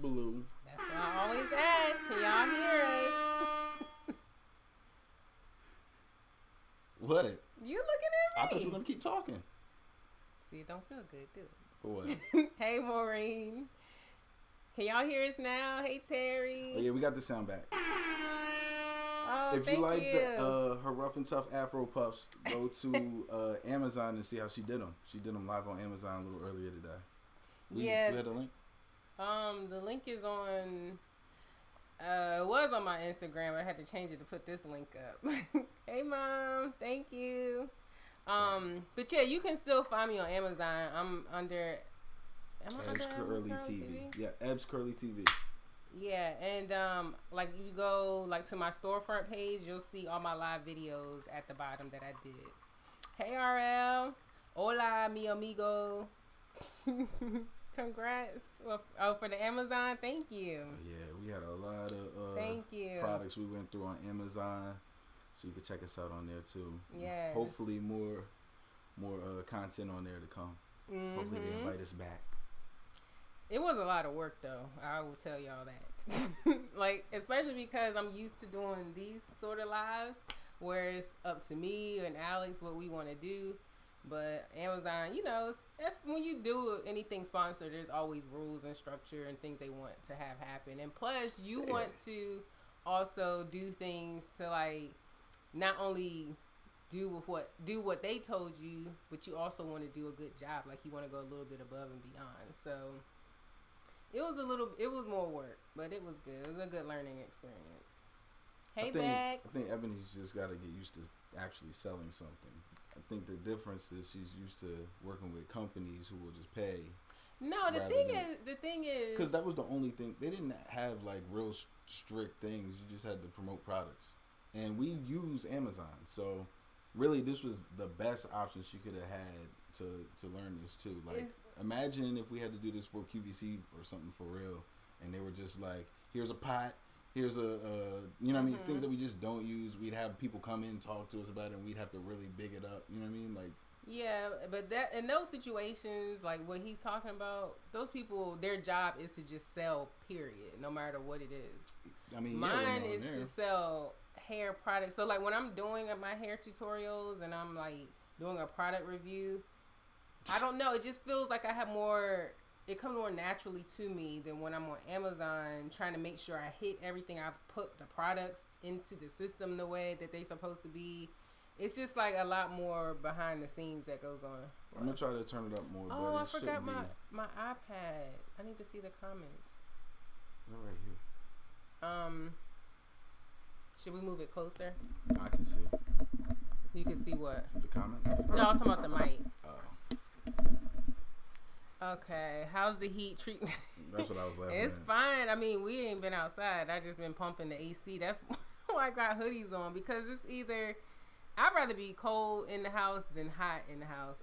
blue. That's why I always ask. Can y'all hear us? What? You looking at me? I thought you were gonna keep talking. See, it don't feel good, do it? For what? Hey, Maureen. Can y'all hear us now? Hey, Terry. Oh yeah, we got the sound back. Oh, If thank you like you. her rough and tough Afro puffs, go to Amazon and see how she did them. She did them live on Amazon a little earlier today. You had a link? The link is on. It was on my Instagram, but I had to change it to put this link up. Hey, Mom. Thank you. But yeah, you can still find me on Amazon. I'm under. Am I Ebbs under Curly TV. Yeah, Ebbs Curly TV. Yeah, and like you go like to my storefront page, you'll see all my live videos at the bottom that I did. Hey, RL. Hola, mi amigo. Congrats. Well, for the Amazon, thank you. Yeah, we had a lot of thank you. products we went through on Amazon, so you can check us out on there too. Yeah. Hopefully more content on there to come. Mm-hmm. Hopefully they invite us back. It was a lot of work though. I will tell y'all that. Like, especially because I'm used to doing these sort of lives where it's up to me and Alex what we want to do. But Amazon, you know, that's when you do anything sponsored, there's always rules and structure and things they want to have happen. And plus, you want to also do things to like not only do what they told you, but you also want to do a good job. Like you want to go a little bit above and beyond. So it was more work, but it was good. It was a good learning experience. Hey, Bex. I think Ebony's just got to get used to actually selling something. I think the difference is she's used to working with companies who will just pay. No, the thing is, because that was the only thing. They didn't have like real strict things. You just had to promote products, and we use Amazon. So really, this was the best option she could have had to learn this too. Like, imagine if we had to do this for QVC or something for real, and they were just like, "Here's a pot." Here's you know what I mean? It's things that we just don't use. We'd have people come in and talk to us about it, and we'd have to really big it up. You know what I mean? Like, yeah, but that in those situations, like what he's talking about, those people, their job is to just sell, period, no matter what it is. I mean, mine is to sell hair products. So like when I'm doing my hair tutorials and I'm like doing a product review, I don't know. It just feels like I have more. It comes more naturally to me than when I'm on Amazon trying to make sure I hit everything. I've put the products into the system the way that they're supposed to be. It's just like a lot more behind the scenes that goes on. I'm going to try to turn it up more. Oh, I forgot my iPad. I need to see the comments. They're right here. Should we move it closer? I can see. You can see what? The comments? No, I was talking about the mic. Oh. Okay, how's the heat treatment? That's what I was laughing It's fine. I mean, we ain't been outside. I just been pumping the AC. That's why I got hoodies on, because it's either I'd rather be cold in the house than hot in the house.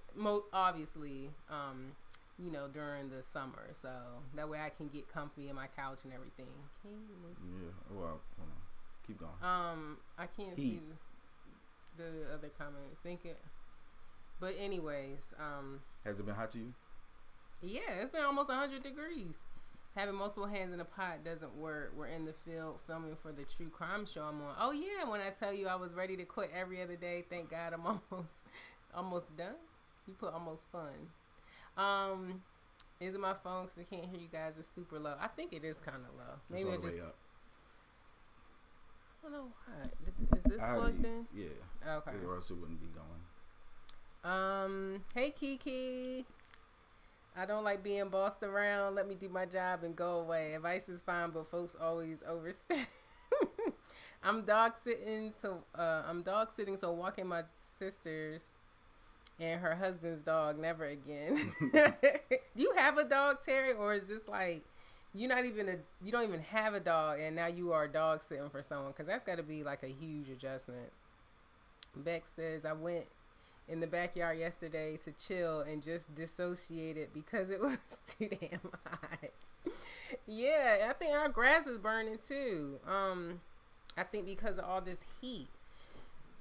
Obviously, you know, during the summer, so that way I can get comfy in my couch and everything. Yeah. Well, hold on. Keep going. I can't see the other comments. But anyways, has it been hot to you? Yeah, it's been almost 100 degrees. Having multiple hands in a pot doesn't work. We're in the field filming for the true crime show I'm on. Oh yeah, when I tell you I was ready to quit every other day, thank God I'm almost done. You put almost fun. Is it my phone? Because I can't hear you guys. It's super low. I think it is kind of low. Maybe it's all the just. way up. I don't know why. Is this plugged in? Yeah. Okay. Or else it wouldn't be going. Hey Kiki. I don't like being bossed around. Let me do my job and go away. Advice is fine, but folks always overstay. I'm dog sitting, so walking my sister's and her husband's dog. Never again. Do you have a dog, Terry, or is this like you don't even have a dog and now you are dog sitting for someone? Because that's got to be like a huge adjustment. Beck says I went in the backyard yesterday to chill and just dissociated because it was too damn hot. Yeah, I think our grass is burning too. I think because of all this heat.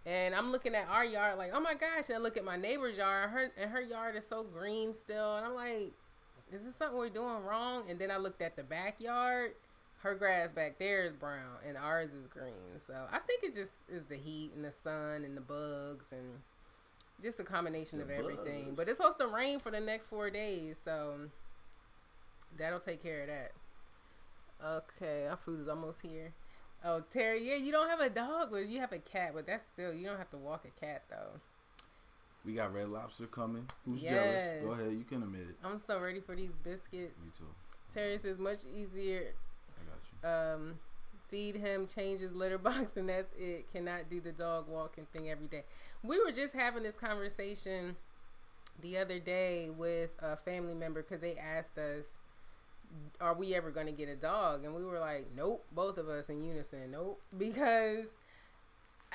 And I'm looking at our yard like, oh my gosh, and I look at my neighbor's yard, her yard is so green still, and I'm like, is this something we're doing wrong? And then I looked at the backyard. Her grass back there is brown and ours is green. So I think it just is the heat and the sun and the bugs and just a combination of everything. Bugs. But it's supposed to rain for the next 4 days, so that'll take care of that. Okay, our food is almost here. Oh, Terry, yeah, you don't have a dog, but you have a cat, but that's still, you don't have to walk a cat, though. We got Red Lobster coming. Who's jealous? Go ahead, you can admit it. I'm so ready for these biscuits. Me too. Terry says much easier. I got you. Feed him, change his litter box, and that's it. Cannot do the dog walking thing every day. We were just having this conversation the other day with a family member because they asked us, are we ever going to get a dog? And we were like, nope, both of us in unison, nope. Because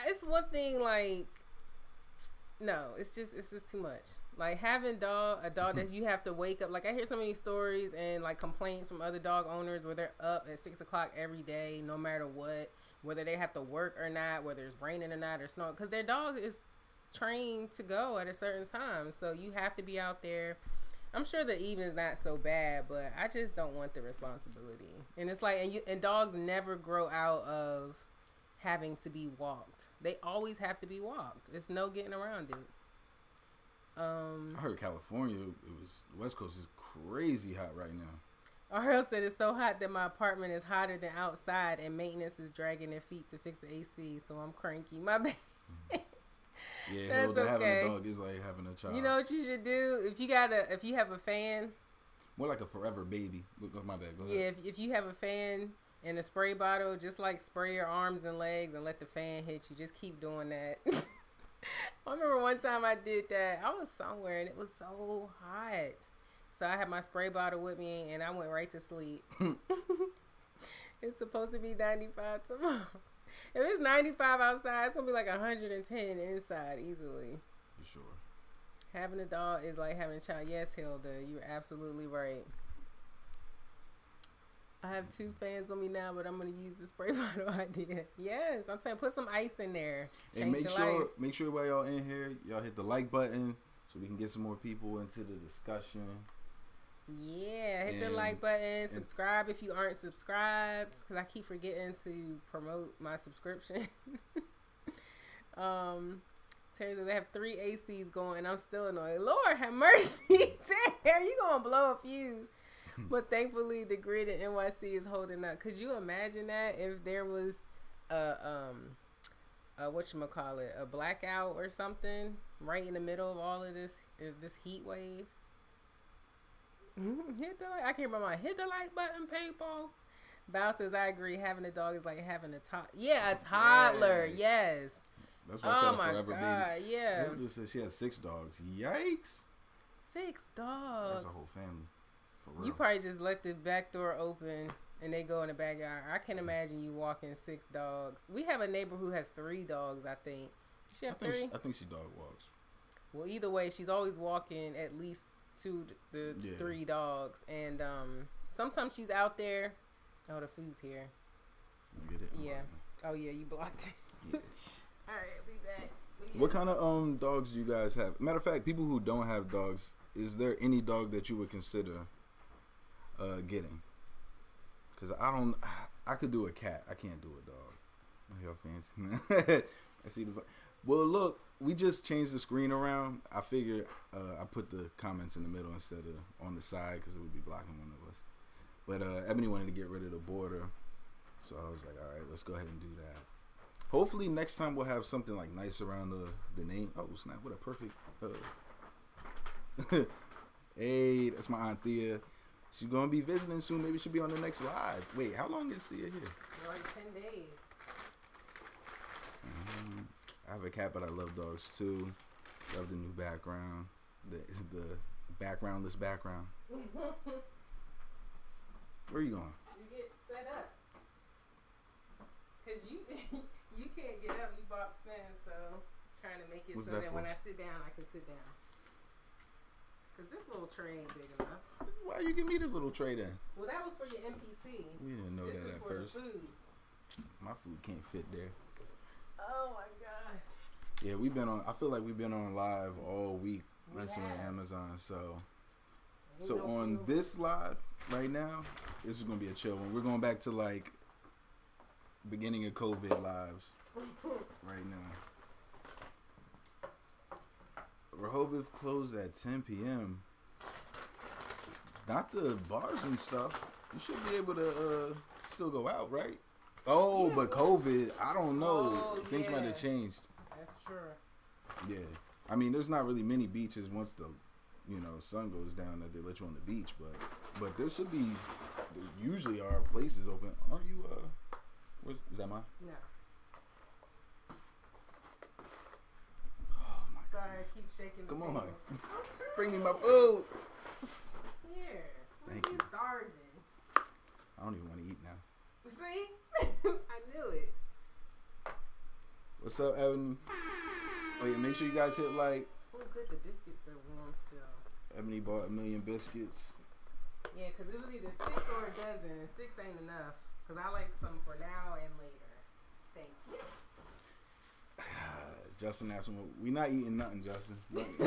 it's one thing, like, no, it's just too much. Like having a dog that you have to wake up. Like I hear so many stories and like complaints from other dog owners where they're up at 6 o'clock every day, no matter what, whether they have to work or not, whether it's raining or not or snowing, because their dog is trained to go at a certain time. So you have to be out there. I'm sure the evening's not so bad, but I just don't want the responsibility. And it's like, and dogs never grow out of having to be walked. They always have to be walked. There's no getting around it. I heard California, the West Coast is crazy hot right now. Ariel said it's so hot that my apartment is hotter than outside and maintenance is dragging their feet to fix the AC, so I'm cranky. My bad. Yeah, that's okay. Having a dog is like having a child. You know what you should do? If you have a fan. More like a forever baby. My bad. Go ahead. Yeah, if you have a fan and a spray bottle, just like spray your arms and legs and let the fan hit you. Just keep doing that. I remember one time I did that. I was somewhere and it was so hot. So I had my spray bottle with me and I went right to sleep. It's supposed to be 95 tomorrow. If it's 95 outside, it's going to be like 110 inside easily. For sure. Having a dog is like having a child. Yes, Hilda, you're absolutely right. I have 2 fans on me now, but I'm going to use the spray bottle idea. Yes, I'm saying put some ice in there. And make sure while y'all in here, y'all hit the like button so we can get some more people into the discussion. Yeah, hit the like button. Subscribe if you aren't subscribed, because I keep forgetting to promote my subscription. Terry says they have 3 ACs going, and I'm still annoyed. Lord have mercy, Terry, you gonna blow a fuse. But thankfully, the grid in NYC is holding up. Could you imagine that if there was a blackout or something right in the middle of all of this heat wave? Hit the like. I can't remember. Hit the like button, people. Val says I agree. Having a dog is like having a toddler. Yes. That's why I said forever baby. Yeah. Hilda said she has 6 dogs. Yikes. 6 dogs. That's a whole family. For real. You probably just let the back door open and they go in the backyard. I can't imagine you walking 6 dogs. We have a neighbor who has 3 dogs. I think. She have 3. I think she dog walks. Well, either way, she's always walking at least 2 to 3 dogs, and sometimes she's out there. Oh, the food's here. Get it? Yeah. Oh yeah, you blocked it. Yeah. All right, I'll be back. Yeah. What kind of dogs do you guys have? Matter of fact, people who don't have dogs, is there any dog that you would consider getting? Because I could do a cat. I can't do a dog. Y'all fancy? I see the. Well, look, we just changed the screen around. I figured I put the comments in the middle instead of on the side because it would be blocking one of us. But Ebony wanted to get rid of the border, so I was like, all right, let's go ahead and do that. Hopefully next time we'll have something like nice around the name. Oh snap! What a perfect. Hey, that's my Aunt Thea. She's gonna be visiting soon. Maybe she'll be on the next live. Wait, how long is Thea here? Like 10 days. I have a cat, but I love dogs too. Love the new background, the backgroundless background. Where are you going? You get set up, cause you can't get up. You boxed in, so trying to make it so that when I sit down, I can sit down. Cause this little tray ain't big enough. Why you give me this little tray then? Well, that was for your MPC. We didn't know that at first. The food. My food can't fit there. Oh my gosh. Yeah, I feel like we've been on live all week messing with Amazon, so So on this live right now, this is gonna be a chill one. We're going back to like beginning of COVID lives right now. Rehoboth closed at 10 p.m. Not the bars and stuff. You should be able to still go out, right? Oh, yeah, but COVID, I don't know. Things might have changed. That's true. Yeah. I mean, there's not really many beaches once the, sun goes down that they let you on the beach, but there should be, there usually are places open. Aren't you, is that mine? No. Oh, my Sorry, goodness. I keep shaking. Come on. Bring me my food. Here. Thank you. Starving. I don't even want to eat now. See? I knew it. What's up, Evan? Oh, yeah, make sure you guys hit like. Oh, good. The biscuits are warm still. Ebony bought 1,000,000 biscuits. Yeah, because it was either 6 or a dozen, and 6 ain't enough. Because I like some for now and later. Thank you. Justin asked him, we not eating nothing, Justin. Don't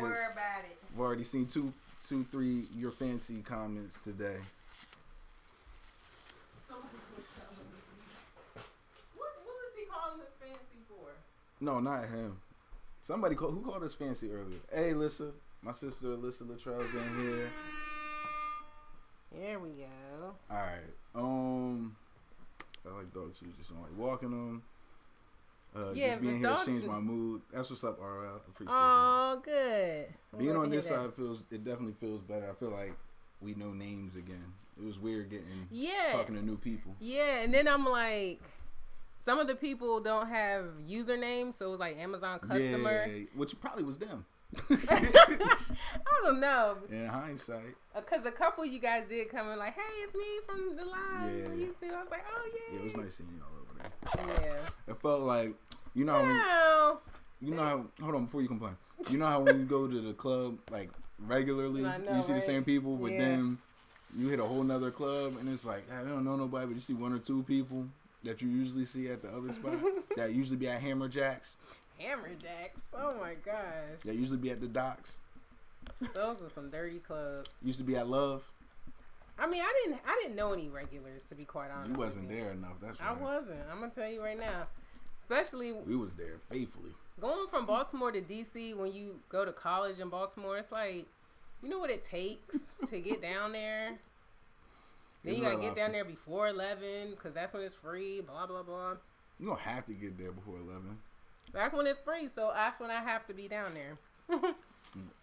worry about it. I've already seen two, 3 your fancy comments today. What was he calling us fancy for? No, not him. Somebody who called us fancy earlier. Hey, Alyssa. My sister Alyssa Latrell's in here. Here we go. Alright. I like dogs. You just don't like walking them. Just being here changed my mood. That's what's up, RL. Appreciate that. Oh, good. Being on this side definitely feels better. I feel like we know names again. It was weird talking to new people. Yeah, and then I'm like, some of the people don't have usernames, so it was like Amazon customer. Yeah, which probably was them. I don't know. In hindsight. Because a couple of you guys did come in like, hey, it's me from the live on YouTube. I was like, oh, yeah. Yeah, it was nice seeing y'all over there. Yeah. It felt like, hold on, before you complain. You know how when you go to the club, like, regularly, you see the same people, but then you hit a whole nother club, and it's like, I don't know nobody, but you see 1 or 2 people that you usually see at the other spot that usually be at Hammer Jacks. Hammer Jacks? Oh, my gosh. That usually be at the docks. Those are some dirty clubs. Used to be at Love. I mean, I didn't know any regulars, to be quite honest. You wasn't there enough. That's right. I wasn't. I'm gonna tell you right now. Especially we was there faithfully. Going from Baltimore to DC when you go to college in Baltimore, it's like, you know what it takes to get down there. Then you gotta get down there before 11 because that's when it's free. Blah blah blah. You don't have to get there before 11. That's when it's free, so that's when I have to be down there.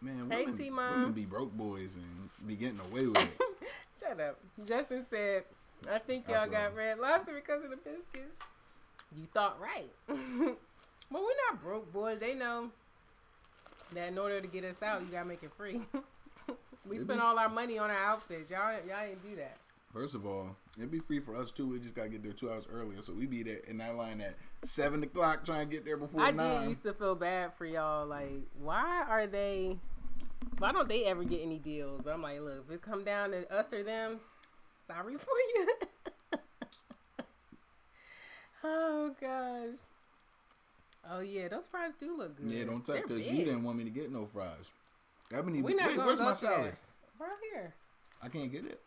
Man, hey, women be broke boys and be getting away with it. Shut up. Justin said, I think y'all got red lobster because of the biscuits. You thought right. But we're not broke boys. They know that in order to get us out, you gotta make it free. We spend all our money on our outfits. Y'all didn't do that. First of all, it'd be free for us too. We just gotta get there 2 hours earlier, so we be there in that line at 7 o'clock trying to get there before 9. I did used to feel bad for y'all. Like, why don't they ever get any deals? But I'm like, look, if it come down to us or them, sorry for you. Oh gosh. Oh yeah, those fries do look good. Yeah, don't touch because you didn't want me to get no fries. Where's my salad? Right here. I can't get it.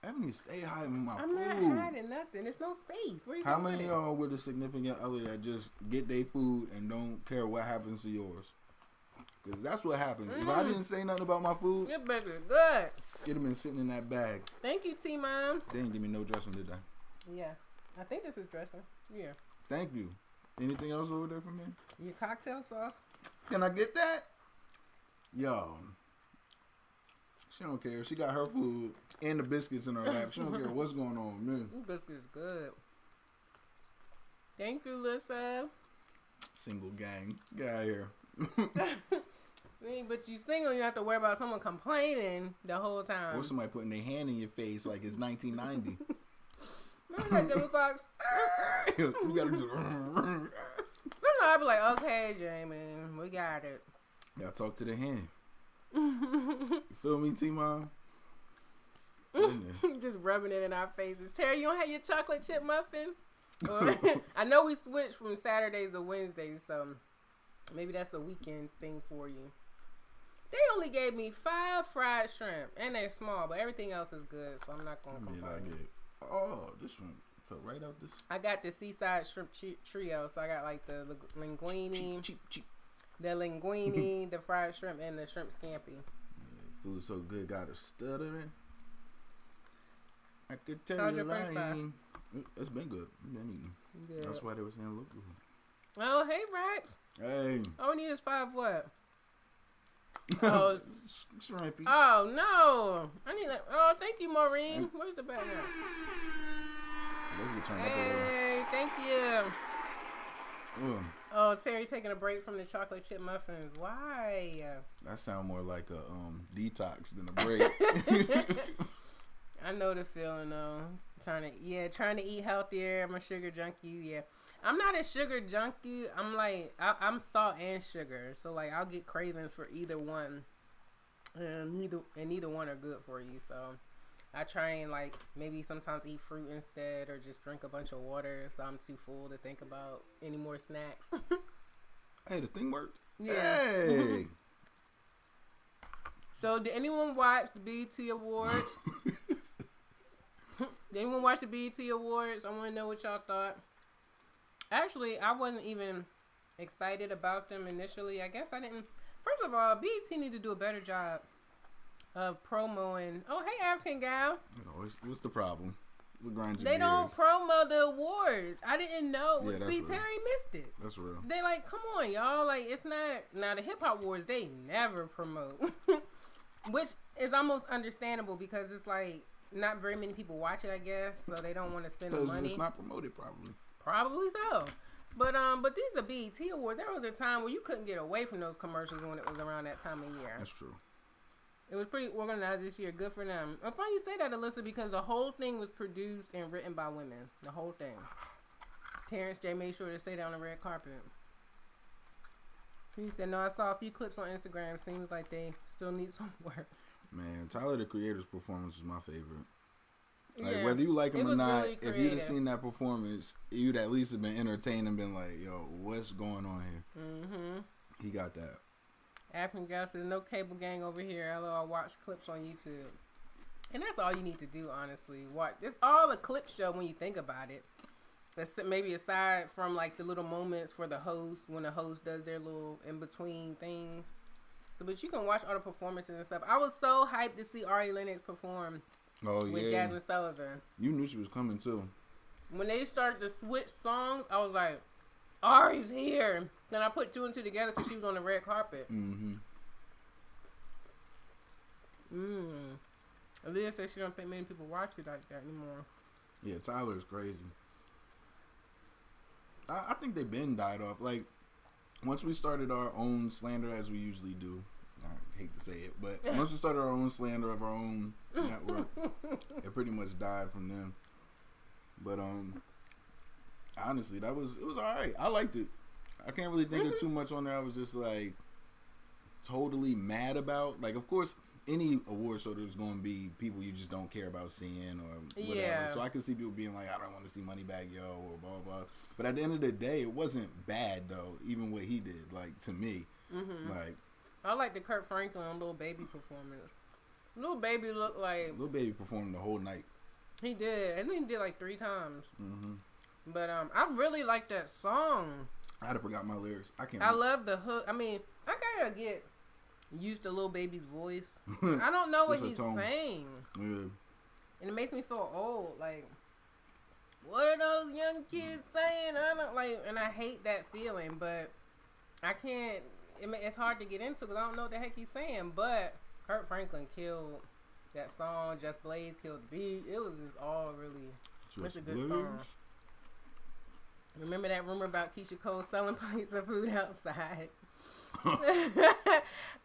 I mean, stay hiding my I'm food. not hiding nothing. There's no space. Where you How many of y'all with a significant other that just get their food and don't care what happens to yours? Because that's what happens. If I didn't say nothing about my food, your burger good. It'd have been sitting in that bag. Thank you, T-Mom. They didn't give me no dressing, did they? Yeah. I think this is dressing. Yeah. Thank you. Anything else over there for me? Your cocktail sauce. Can I get that? Yo. She don't care. She got her food and the biscuits in her lap. She don't care what's going on, man. This biscuit's good. Thank you, Lissa. Single gang. Get out of here. But you single, you have to worry about someone complaining the whole time. Or somebody putting their hand in your face like it's 1990. Remember that Jimmy Fox? You gotta do. I'd be like, okay, Jamie, we got it. Gotta talk to the hand. You feel me, T-Mom? Just rubbing it in our faces. Terry, you don't have your chocolate chip muffin? Or, I know we switched from Saturdays to Wednesdays, so maybe that's a weekend thing for you. They only gave me 5 fried shrimp, and they're small, but everything else is good, so I'm not gonna complain. Oh, this one fell right out this. I got the seaside shrimp trio, so I got like the linguine, cheap. the linguine, the fried shrimp, and the shrimp scampi. Yeah, food so good, got a stuttering. I could tell How's you your French fry? It's been good. Been eating. Good. That's why they were saying look good. Oh, hey, Rex. Hey. All we need is 5 what? Oh, Shrimpy. oh no! I need that. Oh, thank you, Maureen. Where's the bag now? Hey, thank you. Oh, Terry taking a break from the chocolate chip muffins. Why? That sound more like a detox than a break. I know the feeling though. Trying to eat healthier. I'm a sugar junkie. Yeah, I'm not a sugar junkie. I'm like I'm salt and sugar. So like I'll get cravings for either one, and neither one are good for you. So I try and like maybe sometimes eat fruit instead, or just drink a bunch of water. So I'm too full to think about any more snacks. Hey, the thing worked. Yeah. Hey. So did anyone watch the BET Awards? Did anyone watch the BET Awards? I want to know what y'all thought. Actually, I wasn't even excited about them initially. I guess I didn't. First of all, BET needs to do a better job of promoing. Oh, hey, African gal. What's the problem? They don't promo the awards. I didn't know. Yeah, See, real. Terry missed it. That's real. They like, come on, y'all. Like, it's not. Now, the hip hop awards, they never promote. Which is almost understandable because it's like, not very many people watch it, I guess, so they don't want to spend the money. It's not promoted, probably. Probably so. But these are BET Awards. There was a time where you couldn't get away from those commercials when it was around that time of year. That's true. It was pretty organized this year. Good for them. I'm funny you say that, Alyssa, because the whole thing was produced and written by women. The whole thing. Terrence J made sure to say that on the red carpet. He said, no, I saw a few clips on Instagram. Seems like they still need some work. Man, Tyler, the Creator's performance was my favorite. Like, Yeah, whether you like him or not, really if you'd have seen that performance, you'd at least have been entertained and been like, yo, what's going on here? Mm-hmm. He got that. African Gal says, no cable gang over here. Although I watch clips on YouTube. And that's all you need to do, honestly. Watch. It's all a clip show when you think about it. Maybe aside from, like, the little moments for the host, when the host does their little in-between things. So, but you can watch all the performances and stuff. I was so hyped to see Ari Lennox perform with Jasmine Sullivan. You knew she was coming, too. When they started to switch songs, I was like, Ari's here. Then I put 2 and 2 together because she was on the red carpet. Mm-hmm. Aaliyah says she don't think many people watch it like that anymore. Yeah, Tyler's crazy. I think they've been died off. Like, once we started our own slander, as we usually do, I hate to say it, but once we started our own slander of our own network, it pretty much died from them. But honestly, it was all right. I liked it. I can't really think of too much on there. I was just like totally mad about. Like, of course, any award show there's going to be people you just don't care about seeing or whatever. Yeah. So I can see people being like, I don't want to see Moneybagg Yo or blah blah. But at the end of the day, it wasn't bad though. Even what he did, like to me, like I like the Kurt Franklin on Lil Baby performance. Lil Baby looked like Lil Baby performed the whole night. He did, and then he did like 3 times. But I really like that song. I'd have forgot my lyrics. I love the hook. I mean, I gotta get used to Lil Baby's voice. I don't know what he's saying. Yeah. And it makes me feel old. Like, what are those young kids saying? I don't like, and I hate that feeling, but I can't. It's hard to get into because I don't know what the heck he's saying. But Kurt Franklin killed that song. Just Blaze killed the beat. It was just all really. It's a good song. Remember that rumor about Keisha Cole selling plates of food outside?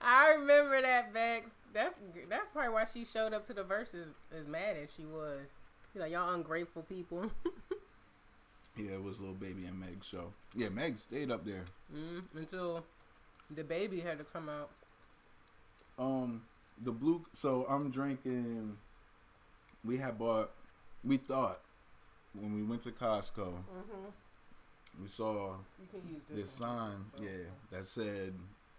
I remember that, Bex. That's probably why she showed up to the verses as mad as she was. Like, y'all ungrateful people. Yeah, it was Lil Baby and Meg's show. Yeah, Meg stayed up there until the baby had to come out. The blue. So I'm drinking. We thought when we went to Costco. We saw this sign, that said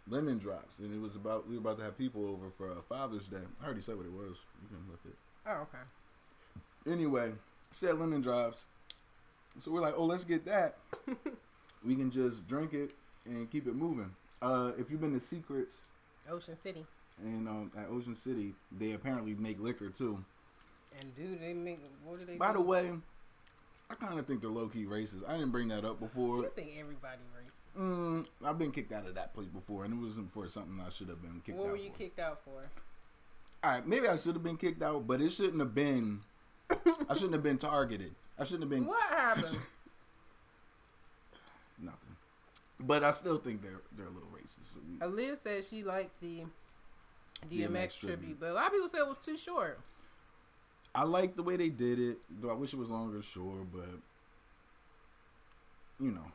lemon drops, and we were about to have people over for Father's Day. I already said what it was. You can lift it. Oh, okay. Anyway, said lemon drops. So we're like, oh, let's get that. We can just drink it and keep it moving. If you've been to Secrets, Ocean City, and at Ocean City, they apparently make liquor too. and do they make? What do they? By the way, I kind of think they're low key racist. I didn't bring that up before. I think everybody racist. I've been kicked out of that place before, and it wasn't for something I should have been kicked out for. What were you kicked out for? All right, maybe I should have been kicked out, but it shouldn't have been. I shouldn't have been targeted. I shouldn't have been. What happened? Nothing. But I still think they're a little racist. So Aaliyah said she liked the DMX tribute, but a lot of people said it was too short. I like the way they did it, though I wish it was longer, sure, but you know.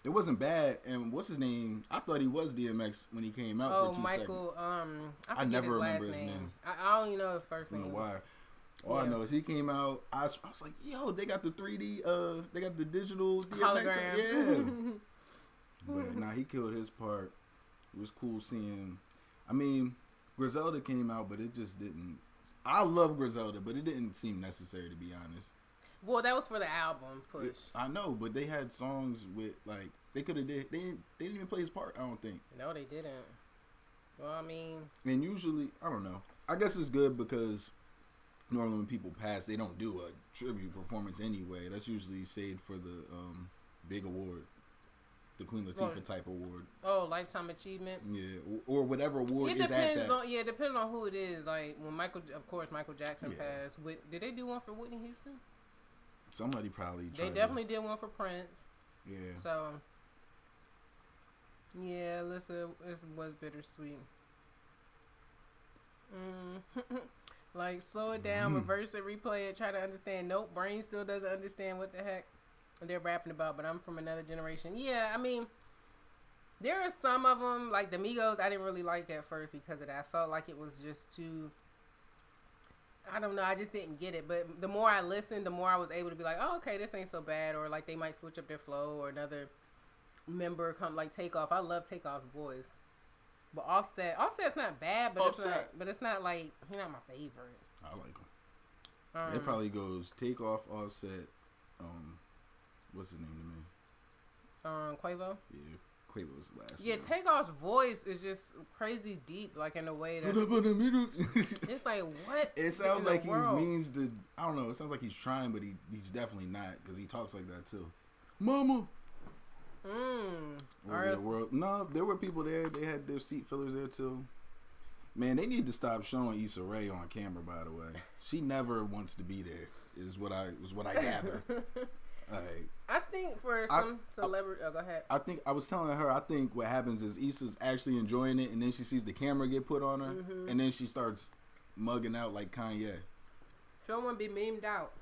It wasn't bad, and what's his name? I thought he was DMX when he came out for 2 Michael, seconds. I never his remember last his name. I only know his first I don't name. know why. All I know is he came out. I was like, yo, they got the 3D. They got the digital DMX. Hologram. Yeah. But nah, he killed his part. It was cool seeing. I mean, Griselda came out, but it just didn't. I love Griselda, but it didn't seem necessary, to be honest. Well, that was for the album push. I know, but they had songs with like they could have did. They didn't even play his part. I don't think. No, they didn't. Well, I mean, and usually I don't know. I guess it's good because normally when people pass, they don't do a tribute performance anyway. That's usually saved for the big award, the Queen Latifah type award. Oh, Lifetime Achievement. Yeah, or whatever award it is depends at that. on it depends on who it is. Like when Michael Jackson passed. Did they do one for Whitney Houston? Somebody probably. They definitely did one for Prince. Yeah. So. Yeah, listen, it was bittersweet. Like, slow it down, reverse it, replay it, try to understand. Nope, brain still doesn't understand what the heck they're rapping about, but I'm from another generation. Yeah, I mean, there are some of them, like the Migos, I didn't really like at first because of that. I felt like it was just too, I don't know, I just didn't get it. But the more I listened, the more I was able to be like, oh, okay, this ain't so bad. Or like they might switch up their flow or another member come, like Takeoff. I love Takeoff's voice. But Offset's not bad, but it's not like, he's not my favorite. I like him. It probably goes Takeoff, Offset, what's his name to me? Quavo? Yeah, Quavo's the last. Yeah, Takeoff's voice is just crazy deep, like in a way that it's like, what? It sounds like he means to, I don't know, it sounds like he's trying, but he's definitely not, because he talks like that too. Mama! No, there were people there. They had their seat fillers there too. Man, they need to stop showing Issa Rae on camera. By the way, she never wants to be there. Is what I gather. I think for some celebrity. Oh, go ahead. I think I was telling her. I think what happens is Issa's actually enjoying it, and then she sees the camera get put on her, and then she starts mugging out like Kanye. Someone be memed out.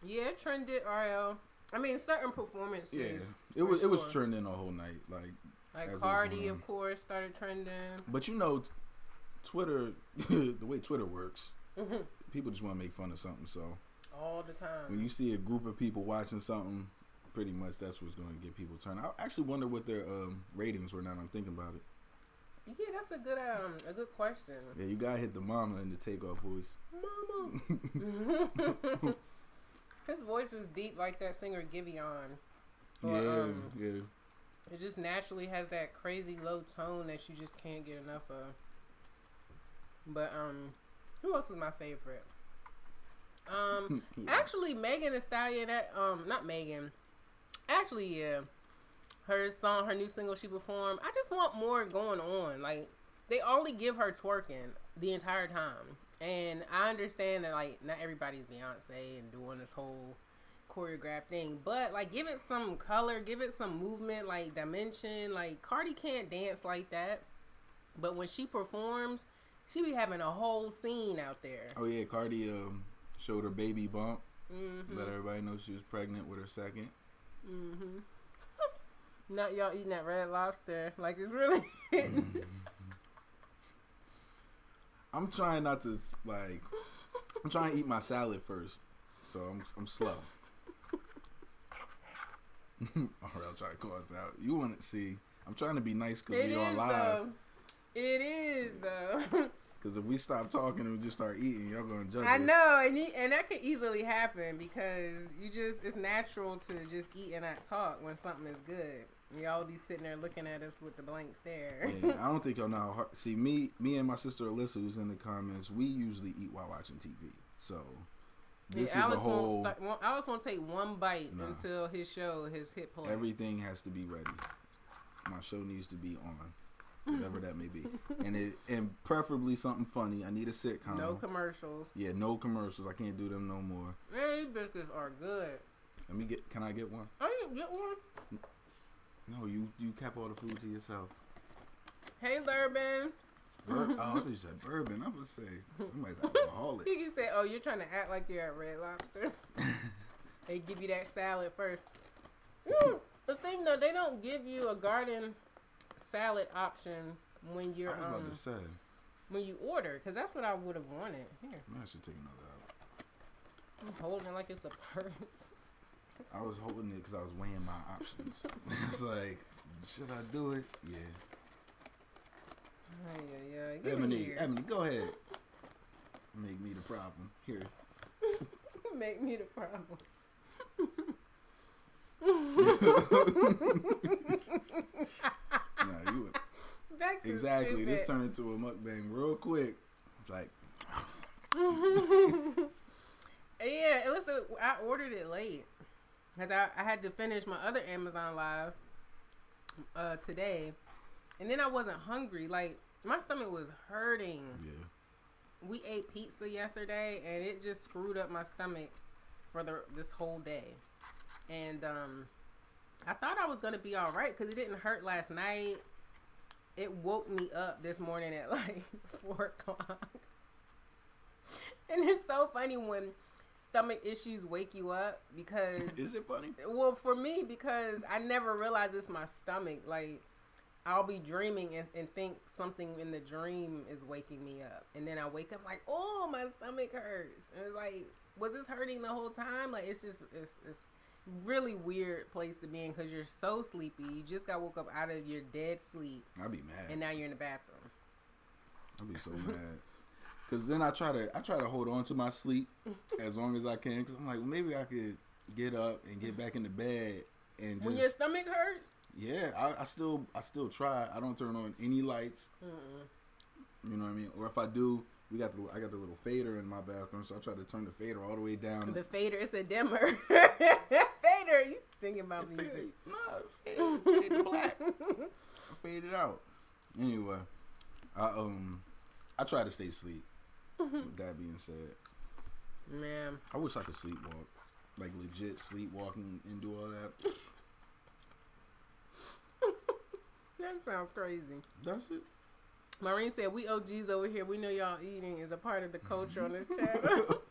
Yeah, it trended. RL. I mean, certain performances. Yeah, it was trending the whole night. Like Cardi, of course, started trending. But you know, Twitter, the way Twitter works, people just want to make fun of something. So all the time, when you see a group of people watching something, pretty much that's what's going to get people turned. I actually wonder what their ratings were. Now that I'm thinking about it. Yeah, that's a good question. Yeah, you gotta hit the mama in the Takeoff voice. Mama. His voice is deep like that singer Giveon. Yeah. It just naturally has that crazy low tone that you just can't get enough of. But who else was my favorite? Actually Megan Thee Stallion. Not Megan. Actually, yeah. Her new single she performed. I just want more going on. Like they only give her twerking the entire time. And I understand that, like, not everybody's Beyonce and doing this whole choreographed thing. But, like, give it some color. Give it some movement, like, dimension. Like, Cardi can't dance like that. But when she performs, she be having a whole scene out there. Oh, yeah. Cardi showed her baby bump. Let everybody know she was pregnant with her second. Not y'all eating that Red Lobster. Like, it's really... I'm trying not to, like, I'm trying to eat my salad first, so I'm slow. RL trying to call us out. You want to see? I'm trying to be nice because we on live. Though. It is though. Because if we stop talking and we just start eating, y'all gonna judge us. I know, and that could easily happen because it's natural to just eat and not talk when something is good. Y'all be sitting there looking at us with the blank stare. Yeah, I don't think y'all know how hard. See, me and my sister Alyssa, who's in the comments, we usually eat while watching TV. So this is a whole. Alex won't take one bite until his show has hit play. Everything has to be ready. My show needs to be on, whatever that may be, and preferably something funny. I need a sitcom. No commercials. Yeah, no commercials. I can't do them no more. Man, these biscuits are good. Let me get. Can I get one? I didn't get one. No, you kept all the food to yourself. Hey, Bourbon. Oh, I thought you said bourbon. I was gonna say somebody's alcoholic. You say, "Oh, you're trying to act like you're at Red Lobster." They give you that salad first. The thing though, they don't give you a garden salad option when you're I was about to say when you order, because that's what I would have wanted. Here, I should take another out. I'm holding it like it's a purse. I was holding it because I was weighing my options. It's like, should I do it? Yeah. Yeah. Ebony, go ahead. Make me the problem. Here. Make me the problem. Nah, you That's exactly. Stupid. This turned into a mukbang real quick. It's like. Yeah, listen, I ordered it late because I had to finish my other Amazon Live today, and then I wasn't hungry. Like, my stomach was hurting. Yeah. We ate pizza yesterday, and it just screwed up my stomach for this whole day. And I thought I was gonna be all right because it didn't hurt last night. It woke me up this morning at like 4:00. And it's so funny when stomach issues wake you up because... Is it funny? Well, for me, because I never realize it's my stomach. Like, I'll be dreaming and think something in the dream is waking me up. And then I wake up like, oh, my stomach hurts. And it's like, was this hurting the whole time? Like, it's really weird place to be in because you're so sleepy. You just got woke up out of your dead sleep. I'd be mad. And now you're in the bathroom. I'd be so mad. Because then I try to hold on to my sleep as long as I can. Because I'm like, well, maybe I could get up and get back into bed and just. When your stomach hurts? Yeah, I still try. I don't turn on any lights. You know what I mean? Or if I do, I got the little fader in my bathroom, so I try to turn the fader all the way down. The fader, it's a dimmer. Fader, you thinking about music? Fade to black. I fade it out. Anyway, I try to stay asleep. With that being said, man, I wish I could sleepwalk, like legit sleepwalking and do all that. That sounds crazy. That's it. Maureen said, we OGs over here, we know y'all eating is a part of the culture on this channel.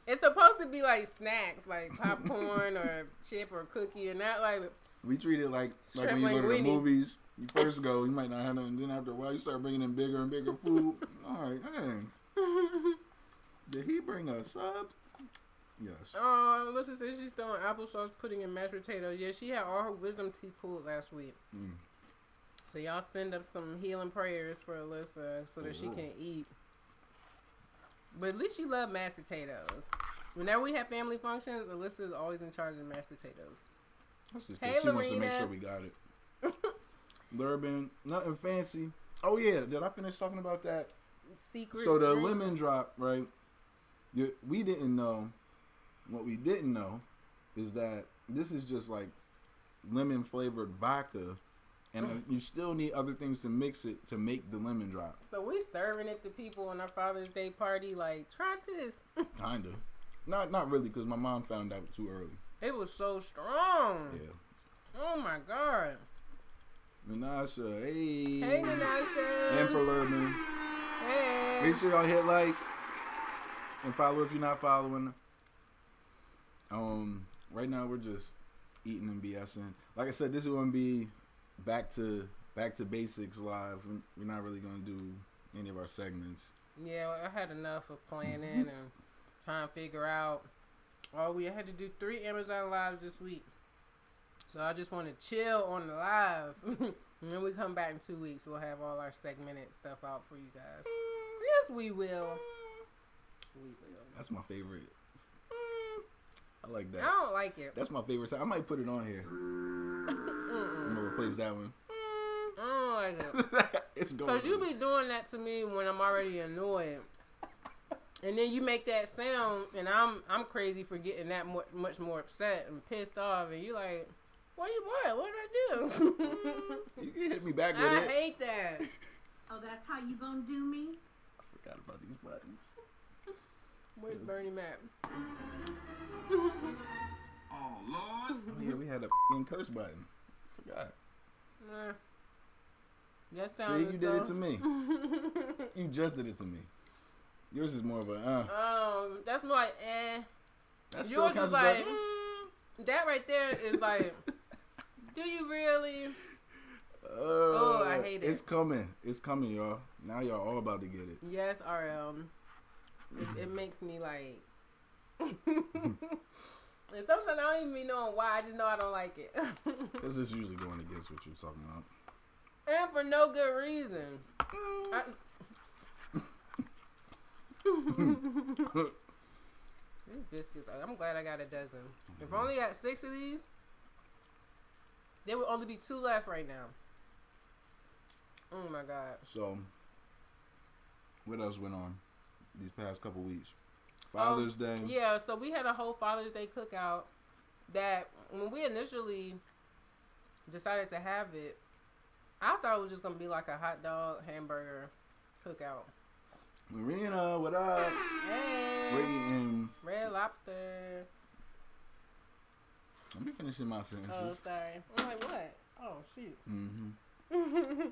It's supposed to be like snacks, like popcorn or chip or cookie, and not like... We treat it like when you go to the movies, you first go, you might not have nothing, then after a while you start bringing in bigger and bigger food. All right, man. Did he bring a sub? Yes. Oh, Alyssa says she's throwing applesauce pudding and mashed potatoes. Yeah, she had all her wisdom teeth pulled last week. So y'all send up some healing prayers for Alyssa so that she can eat. But at least you love mashed potatoes. Whenever we have family functions, Alyssa is always in charge of mashed potatoes. That's just because she wants to make sure we got it. Bourbon, nothing fancy. Oh yeah, did I finish talking about that? Secret. So the lemon drop, right? We didn't know. What we didn't know is that this is just like lemon flavored vodka, and you still need other things to mix it to make the lemon drop. So we serving it to people on our Father's Day party. Like, try this. Kinda, not really, because my mom found out too early. It was so strong. Yeah. Oh my God. Menasha, hey. Hey, Menasha. And for Lerman. Hey. Make sure y'all hit like and follow if you're not following. Right now we're just eating and BSing. Like I said, this is gonna be back to basics live. We're not really gonna do any of our segments. Yeah, I had enough of planning and trying to figure out. Oh, we had to do 3 Amazon Lives this week. So I just want to chill on the live. And then we come back in 2 weeks. We'll have all our segmented stuff out for you guys. Yes, we will. We will. That's my favorite. I like that. I don't like it. That's my favorite song. I might put it on here. I'm gonna replace that one. I don't like it. It's going. Cause you be doing that to me when I'm already annoyed, and then you make that sound, and I'm crazy for getting that much more upset and pissed off, and you like, what did I do? You can hit me back with I it. hate that. Oh, that's how you gonna do me? I forgot about these buttons. Where's Bernie Mac? Oh, Lord. Oh yeah, we had a curse button. Forgot. Nah. That See, sounded you did it to me. You just did it to me. Yours is more of a that's more like That still yours counts is as like that right there is like. Do you really? Oh, I hate it. It's coming. It's coming, y'all. Now y'all all about to get it. Yes, RM. It makes me like. And sometimes I don't even be knowing why. I just know I don't like it. Because it's usually going against what you're talking about. And for no good reason. These biscuits, I'm glad I got a dozen. If I only got 6 of these, there would only be 2 left right now. Oh my God. So, what else went on these past couple weeks? Father's Day. Yeah, so we had a whole Father's Day cookout that when we initially decided to have it, I thought it was just going to be like a hot dog, hamburger cookout. Marina, what up? Hey. We're eating. Red Lobster. Let me finishing my Oh, sentences. sorry. I'm like, what? Oh, shoot. Mm-hmm.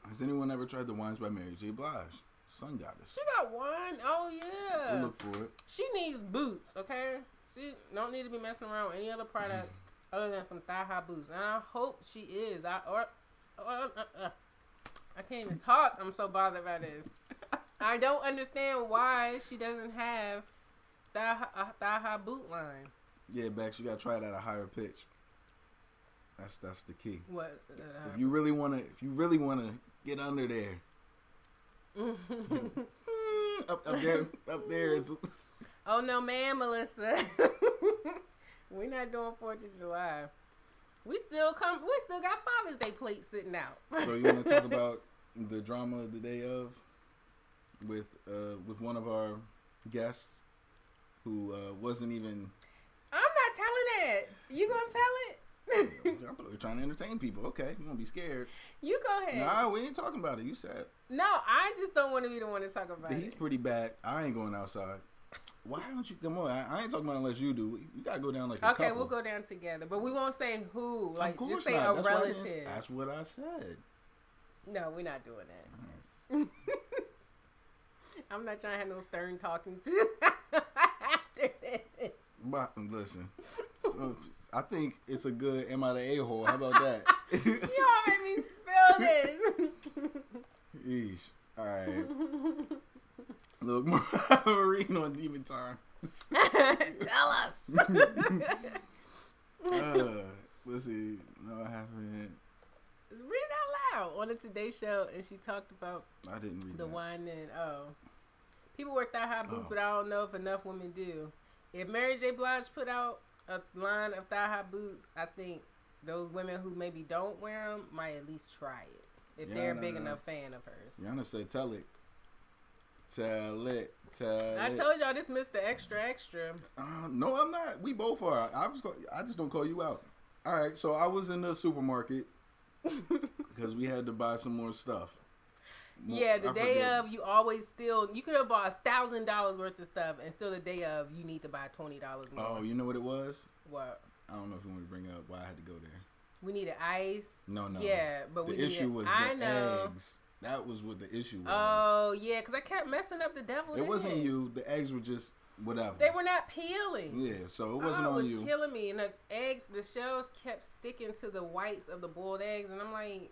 Has anyone ever tried the wines by Mary J. Blige? Sun Goddess. She got one. Oh, yeah. We'll look for it. She needs boots, okay? She don't need to be messing around with any other product other than some thigh-high boots. And I hope she is. I can't even talk. I'm so bothered by this. I don't understand why she doesn't have thigh-high boot line. Yeah, Bex, you gotta try it at a higher pitch. That's the key. What? If you really wanna get under there. up there is. Oh no, man, Melissa. We're not doing 4th of July. We still got Father's Day plates sitting out. So you want to talk about the drama of the day of with one of our guests who wasn't even. I'm not telling it. You gonna tell it? I thought we were trying to entertain people. Okay, you gonna be scared? You go ahead. Nah, we ain't talking about it. You said. No, I just don't want to be the one to talk about The it. heat's pretty bad. I ain't going outside. Why don't you come on? I ain't talking about unless you do. You gotta go down like a Okay, couple. we'll go down together, but we won't say who. Like, of course just say not. a That's why I didn't- relative. That's what I said. No, we're not doing that. All I'm not trying to have no stern talking to after this. But listen, so, I think it's a good "Am I the a-hole"? How about that? You all made me spill this. Yeesh. All right. Look, Marine on Demon Time. Tell us. Let's see. No, I haven't. Just read it out loud on the Today Show, and she talked about I didn't read the that. wine and people wear thigh-high boots, Oh. but I don't know if enough women do. If Mary J. Blige put out a line of thigh-high boots, I think those women who maybe don't wear them might at least try it if they're a big enough fan of hers. Rihanna said, "Tell it, tell it." I told y'all this Mr. Extra Extra. No, I'm not. We both are. I just don't call you out. All right. So I was in the supermarket because we had to buy some more stuff. Yeah, the I day forget. of, you always you could have bought $1,000 worth of stuff, and still the day of, you need to buy $20 more. Oh, you know what it was? What? I don't know if you want to bring up why I had to go there. We needed ice. No. Yeah, but the we needed, issue was I the know. eggs. That was what the issue was. Oh, yeah, because I kept messing up the deviled It wasn't eggs. you. The eggs were just whatever. They were not peeling. Yeah, so it wasn't It on was you. killing me. And the eggs, the shells kept sticking to the whites of the boiled eggs. And I'm like,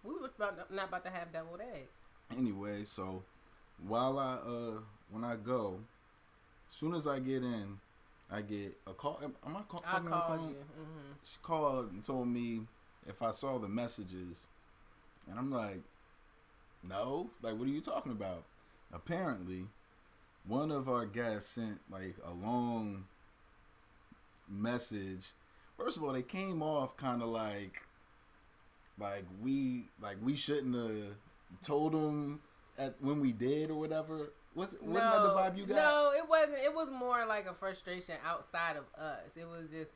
we was not about to have deviled eggs. Anyway, so while when I go, as soon as I get in, I get a call. Am I I talking on the called phone? you. Mm-hmm. She called and told me if I saw the messages, and I'm like, no. Like, what are you talking about? Apparently, one of our guests sent like a long message. First of all, they came off kind of like we shouldn't have told them when we did or whatever. Wasn't that the vibe you got? No, it wasn't. It was more like a frustration outside of us. It was just,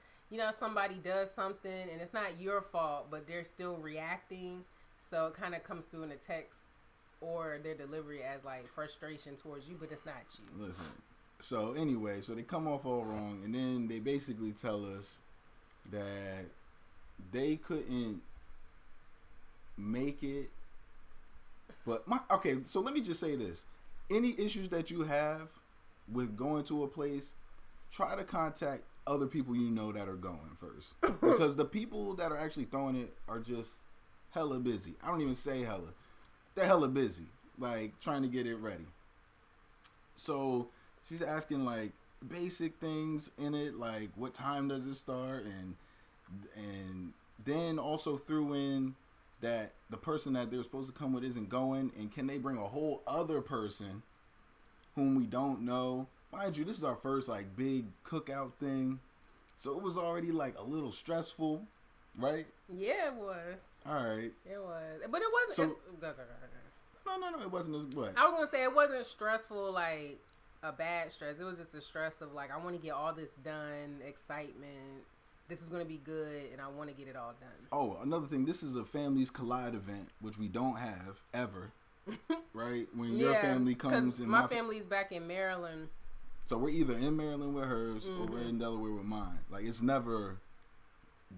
somebody does something and it's not your fault, but they're still reacting. So it kind of comes through in the text or their delivery as like frustration towards you, but it's not you. Listen. So anyway, so they come off all wrong, and then they basically tell us that they couldn't make it. But okay, so let me just say this. Any issues that you have with going to a place, try to contact other people you know that are going first. Because the people that are actually throwing it are just hella busy. I don't even say hella. They're hella busy, like trying to get it ready. So she's asking like basic things in it, like what time does it start, and then also threw in that the person that they're supposed to come with isn't going, and can they bring a whole other person whom we don't know? Mind you, this is our first like big cookout thing, so it was already like a little stressful, right? Yeah, it was. All right. It was, but it wasn't. So, go. no, it wasn't as what? I was gonna say it wasn't stressful, like a bad stress. It was just a stress of like I want to get all this done, excitement. This is going to be good, and I want to get it all done. Oh, another thing. This is a Families Collide event, which we don't have ever, right? When your family comes and my family's back in Maryland. So we're either in Maryland with hers or we're in Delaware with mine. Like, it's never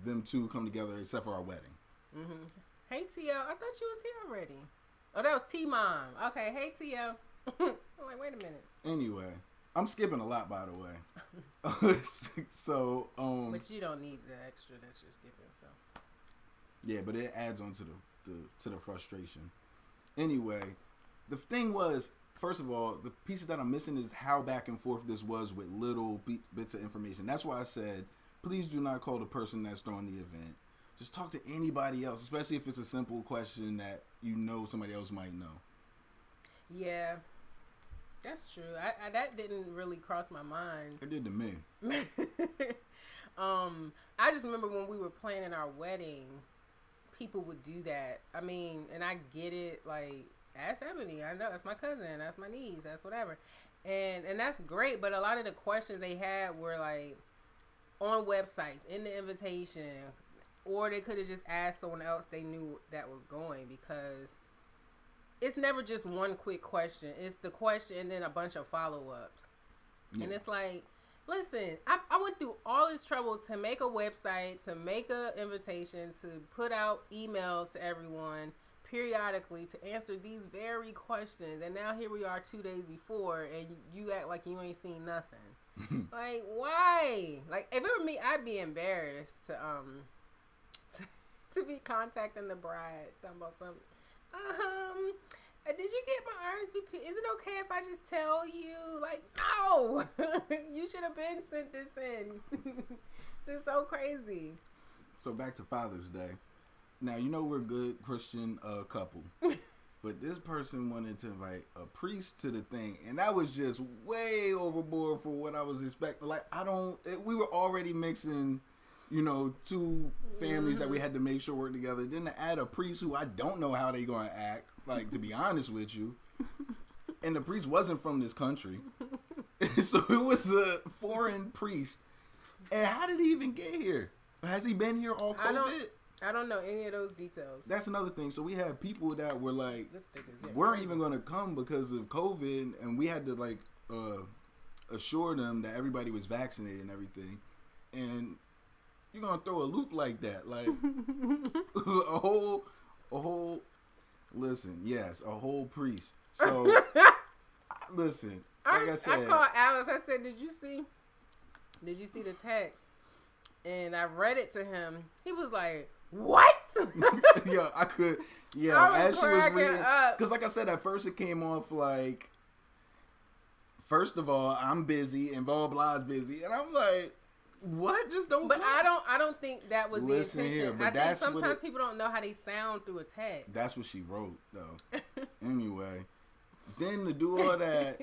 them two come together except for our wedding. Mm-hmm. Hey, T.O. I thought you was here already. Oh, that was T-Mom. Okay, hey, T.O. I'm like, wait a minute. Anyway, I'm skipping a lot, by the way. So, but you don't need the extra that you're skipping, so. Yeah, but it adds on to the frustration. Anyway, the thing was, first of all, the pieces that I'm missing is how back and forth this was with little bits of information. That's why I said, please do not call the person that's throwing the event. Just talk to anybody else, especially if it's a simple question that you know somebody else might know. Yeah. That's true. I that didn't really cross my mind. It did to me. I just remember when we were planning our wedding, people would do that. I mean, and I get it. Like, ask Ebony. I know that's my cousin. That's my niece. That's whatever. And that's great. But a lot of the questions they had were like on websites, in the invitation, or they could have just asked someone else they knew that was going, because it's never just one quick question. It's the question and then a bunch of follow-ups. Yeah. And it's like, listen, I went through all this trouble to make a website, to make an invitation, to put out emails to everyone periodically to answer these very questions. And now here we are 2 days before, and you act like you ain't seen nothing. Like, why? Like, if it were me, I'd be embarrassed to be contacting the bride. Talking about something. Did you get my RSVP? Is it okay if I just tell you? Like, no! You should have been sent this in. This is so crazy. So back to Father's Day. Now, you know we're a good Christian couple. But this person wanted to invite a priest to the thing. And that was just way overboard for what I was expecting. Like, we were already mixing, two families that we had to make sure work together. Then to add a priest who I don't know how they going to act, like, to be honest with you. And the priest wasn't from this country. So it was a foreign priest. And how did he even get here? Has he been here all COVID? I don't know any of those details. That's another thing. So we had people that were like, weren't even going to come because of COVID. And we had to, like, assure them that everybody was vaccinated and everything. And you're going to throw a loop like that. Like, a whole, listen, yes, a whole priest. So, listen, like I said. I called Alice. I said, did you see the text? And I read it to him. He was like, what? Yeah, I could. Yeah, as she was reading. Because like I said, at first it came off like first of all, I'm busy and blah blah's busy, and I'm like, what? Just don't. But come. I don't think that was Listen the intention. here, but I think that's what sometimes it- people don't know how they sound through a text. That's what she wrote, though. Anyway, then to do all that,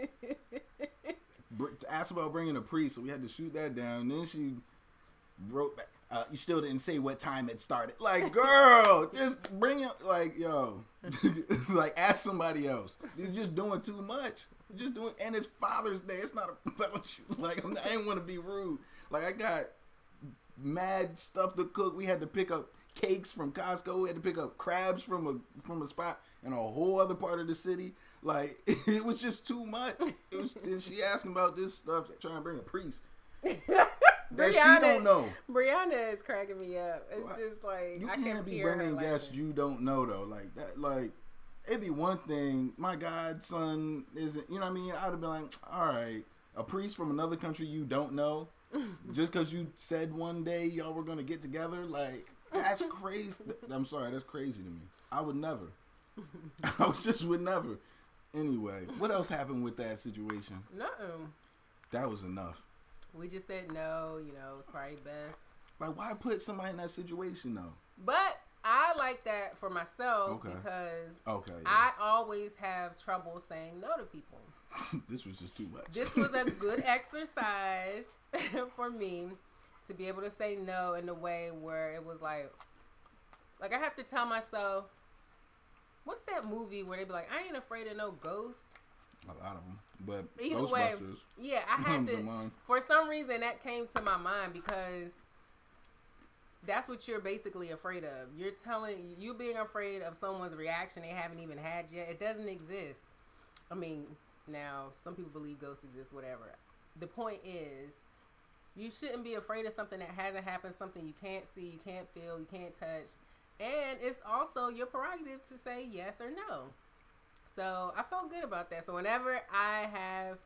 asked about bringing a priest, so we had to shoot that down. And then she wrote back, you still didn't say what time it started. Like, girl, just bring it. Like, yo, like, ask somebody else. You're just doing too much. You're just doing, and it's Father's Day. It's not about you. Like, I didn't want to be rude. Like, I got mad stuff to cook. We had to pick up cakes from Costco. We had to pick up crabs from a spot in a whole other part of the city. Like, it was just too much. It was. And she asking about this stuff, trying to bring a priest that she don't know. Brianna is cracking me up. It's just like You I can't be hear her bringing guests laughing. you don't know though. Like that. Like it'd be one thing. My godson isn't. You know what I mean? I'd have been like, all right, a priest from another country you don't know, just because you said one day y'all were gonna get together. Like that's crazy. I'm sorry, that's crazy to me. I would never. I just would never. Anyway, what else happened with that situation? Nothing. That was enough. We just said no. You know, it's probably best. Like, why put somebody in that situation though? But I like that for myself Okay. because Okay, yeah. I always have trouble saying no to people. This was just too much. This was a good exercise for me to be able to say no in a way where it was like I have to tell myself, what's that movie where they be like, I ain't afraid of no ghosts? A lot of them, but Either way, Ghostbusters. yeah, I had comes to to. mind. For some reason, that came to my mind because that's what you're basically afraid of. You're you being afraid of someone's reaction they haven't even had yet. It doesn't exist. I mean, now some people believe ghosts exist, whatever. The point is, you shouldn't be afraid of something that hasn't happened, something you can't see, you can't feel, you can't touch, and it's also your prerogative to say yes or no. So I felt good about that. So whenever I have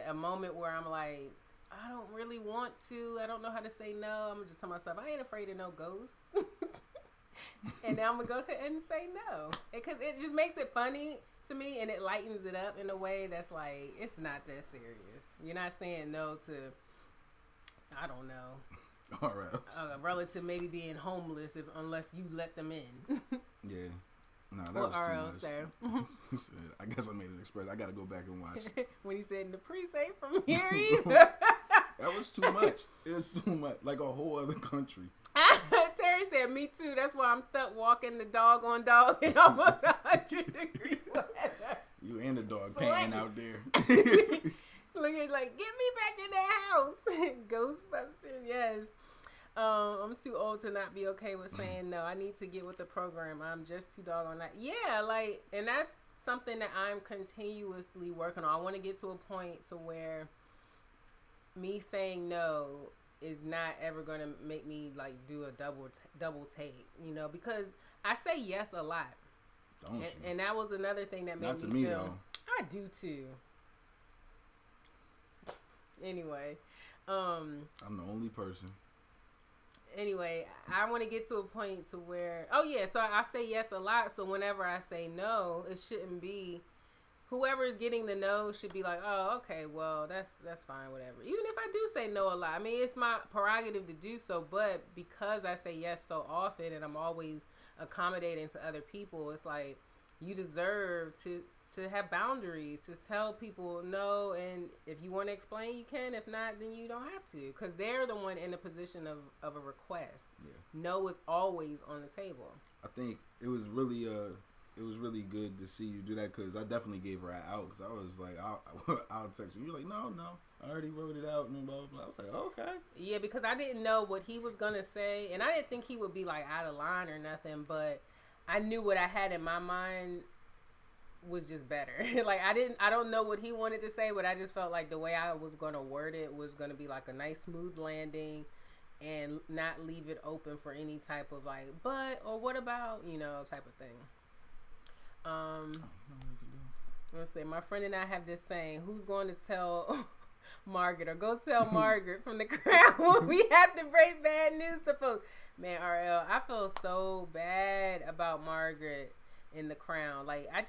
a moment where I'm like, I don't really want to, I don't know how to say no, I'm gonna just tell myself, I ain't afraid of no ghosts. And now I'm gonna go ahead and say no, because it just makes it funny to me, and it lightens it up in a way that's like, it's not that serious. You're not saying no to, I don't know, All right. a relative maybe being homeless unless you let them in. Yeah. No, that What was too RL much. say? I guess I made an expression. I got to go back and watch. When he said the priest ain't from here either. That was too much. It was too much. Like a whole other country. Terry said, me too. That's why I'm stuck walking the dog on dog in almost 100-degree weather. You and the dog Sweating. panting out there. Looking like, get me back in that house. Ghostbusters, yes. I'm too old to not be okay with saying no. I need to get with the program. I'm just too doggone that. Yeah, like, and that's something that I'm continuously working on. I want to get to a point to where me saying no is not ever going to make me like do a double take, you know, because I say yes a lot. Don't you? And that was another thing that made Not to me me, feel. though. I do too. Anyway, I'm the only person. Anyway, I want to get to a point to where, oh yeah, so I say yes a lot. So whenever I say no, it shouldn't be, whoever is getting the no should be like, oh, okay, well, that's fine, whatever. Even if I do say no a lot, I mean, it's my prerogative to do so. But because I say yes so often and I'm always accommodating to other people, it's like you deserve to have boundaries, to tell people no, and if you want to explain, you can. If not, then you don't have to, because they're the one in the position of a request. Yeah. No is always on the table. I think it was really good to see you do that, because I definitely gave her an out, because I was like, I'll text you. You're like, no, I already wrote it out, and blah, blah, blah. I was like, okay. Yeah, because I didn't know what he was going to say, and I didn't think he would be, like, out of line or nothing, but I knew what I had in my mind was just better. Like, I don't know what he wanted to say, but I just felt like the way I was going to word it was going to be, like, a nice, smooth landing and not leave it open for any type of, like, but, or what about, you know, type of thing. Let's say my friend and I have this saying, who's going to tell Margaret, or go tell Margaret from the crowd when we have to break bad news to folks. Man, RL, I feel so bad about Margaret in The Crown. Like, I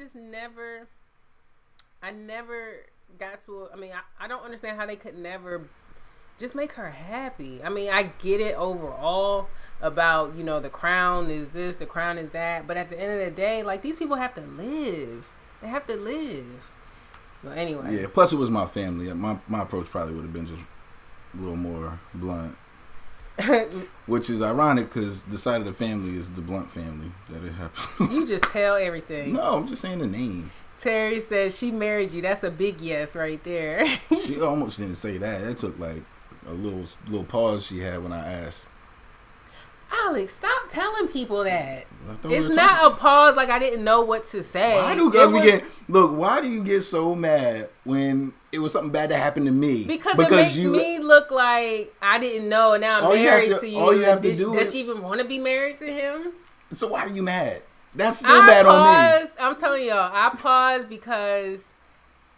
never got to. I mean, I don't understand how they could never just make her happy. I mean, I get it overall about, you know, the crown is this, the crown is that, but at the end of the day, like, these people have to live. They have to live. Well, anyway. Yeah. Plus, it was my family. My approach probably would have been just a little more blunt. Which is ironic because the side of the family is the Blunt family that it happened. You just tell everything. No, I'm just saying the name. Terry says she married you. That's a big yes right there. She almost didn't say that. It took like a little pause she had when I asked. Alex, stop telling people that. It's not a pause like I didn't know what to say. Why do girls why do you get so mad when it was something bad that happened to me? Because it makes me look like I didn't know, and now I'm married to you. All you have to do does she even want to be married to him? So why are you mad? That's still bad on me. I'm telling y'all, I paused because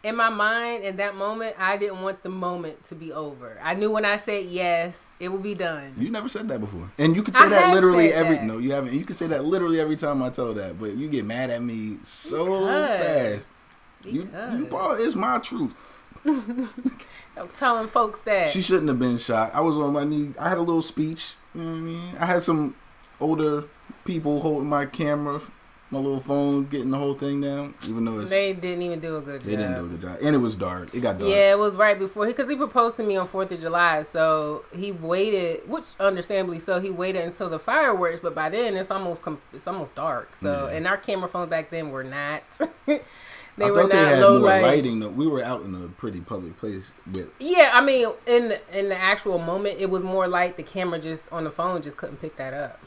in my mind, in that moment, I didn't want the moment to be over. I knew when I said yes, it would be done. You never said that before. And you could say that literally no, you haven't. You can say that literally every time I tell that, but you get mad at me so fast. You it's my truth. I'm telling folks that. She shouldn't have been shocked. I was on my knee. I had a little speech. You know what I mean? I had some older people holding my camera, my little phone, getting the whole thing down. Even though they didn't even do a good job. They didn't do a good job. And it was dark. It got dark. Yeah, it was right before. Because he proposed to me on 4th of July. So he waited, which understandably so, he waited until the fireworks. But by then, it's almost dark. So, and our camera phones back then were not. I thought they had more lighting. We were out in a pretty public place. Yeah, I mean, in the actual moment, it was more light. The camera just on the phone just couldn't pick that up.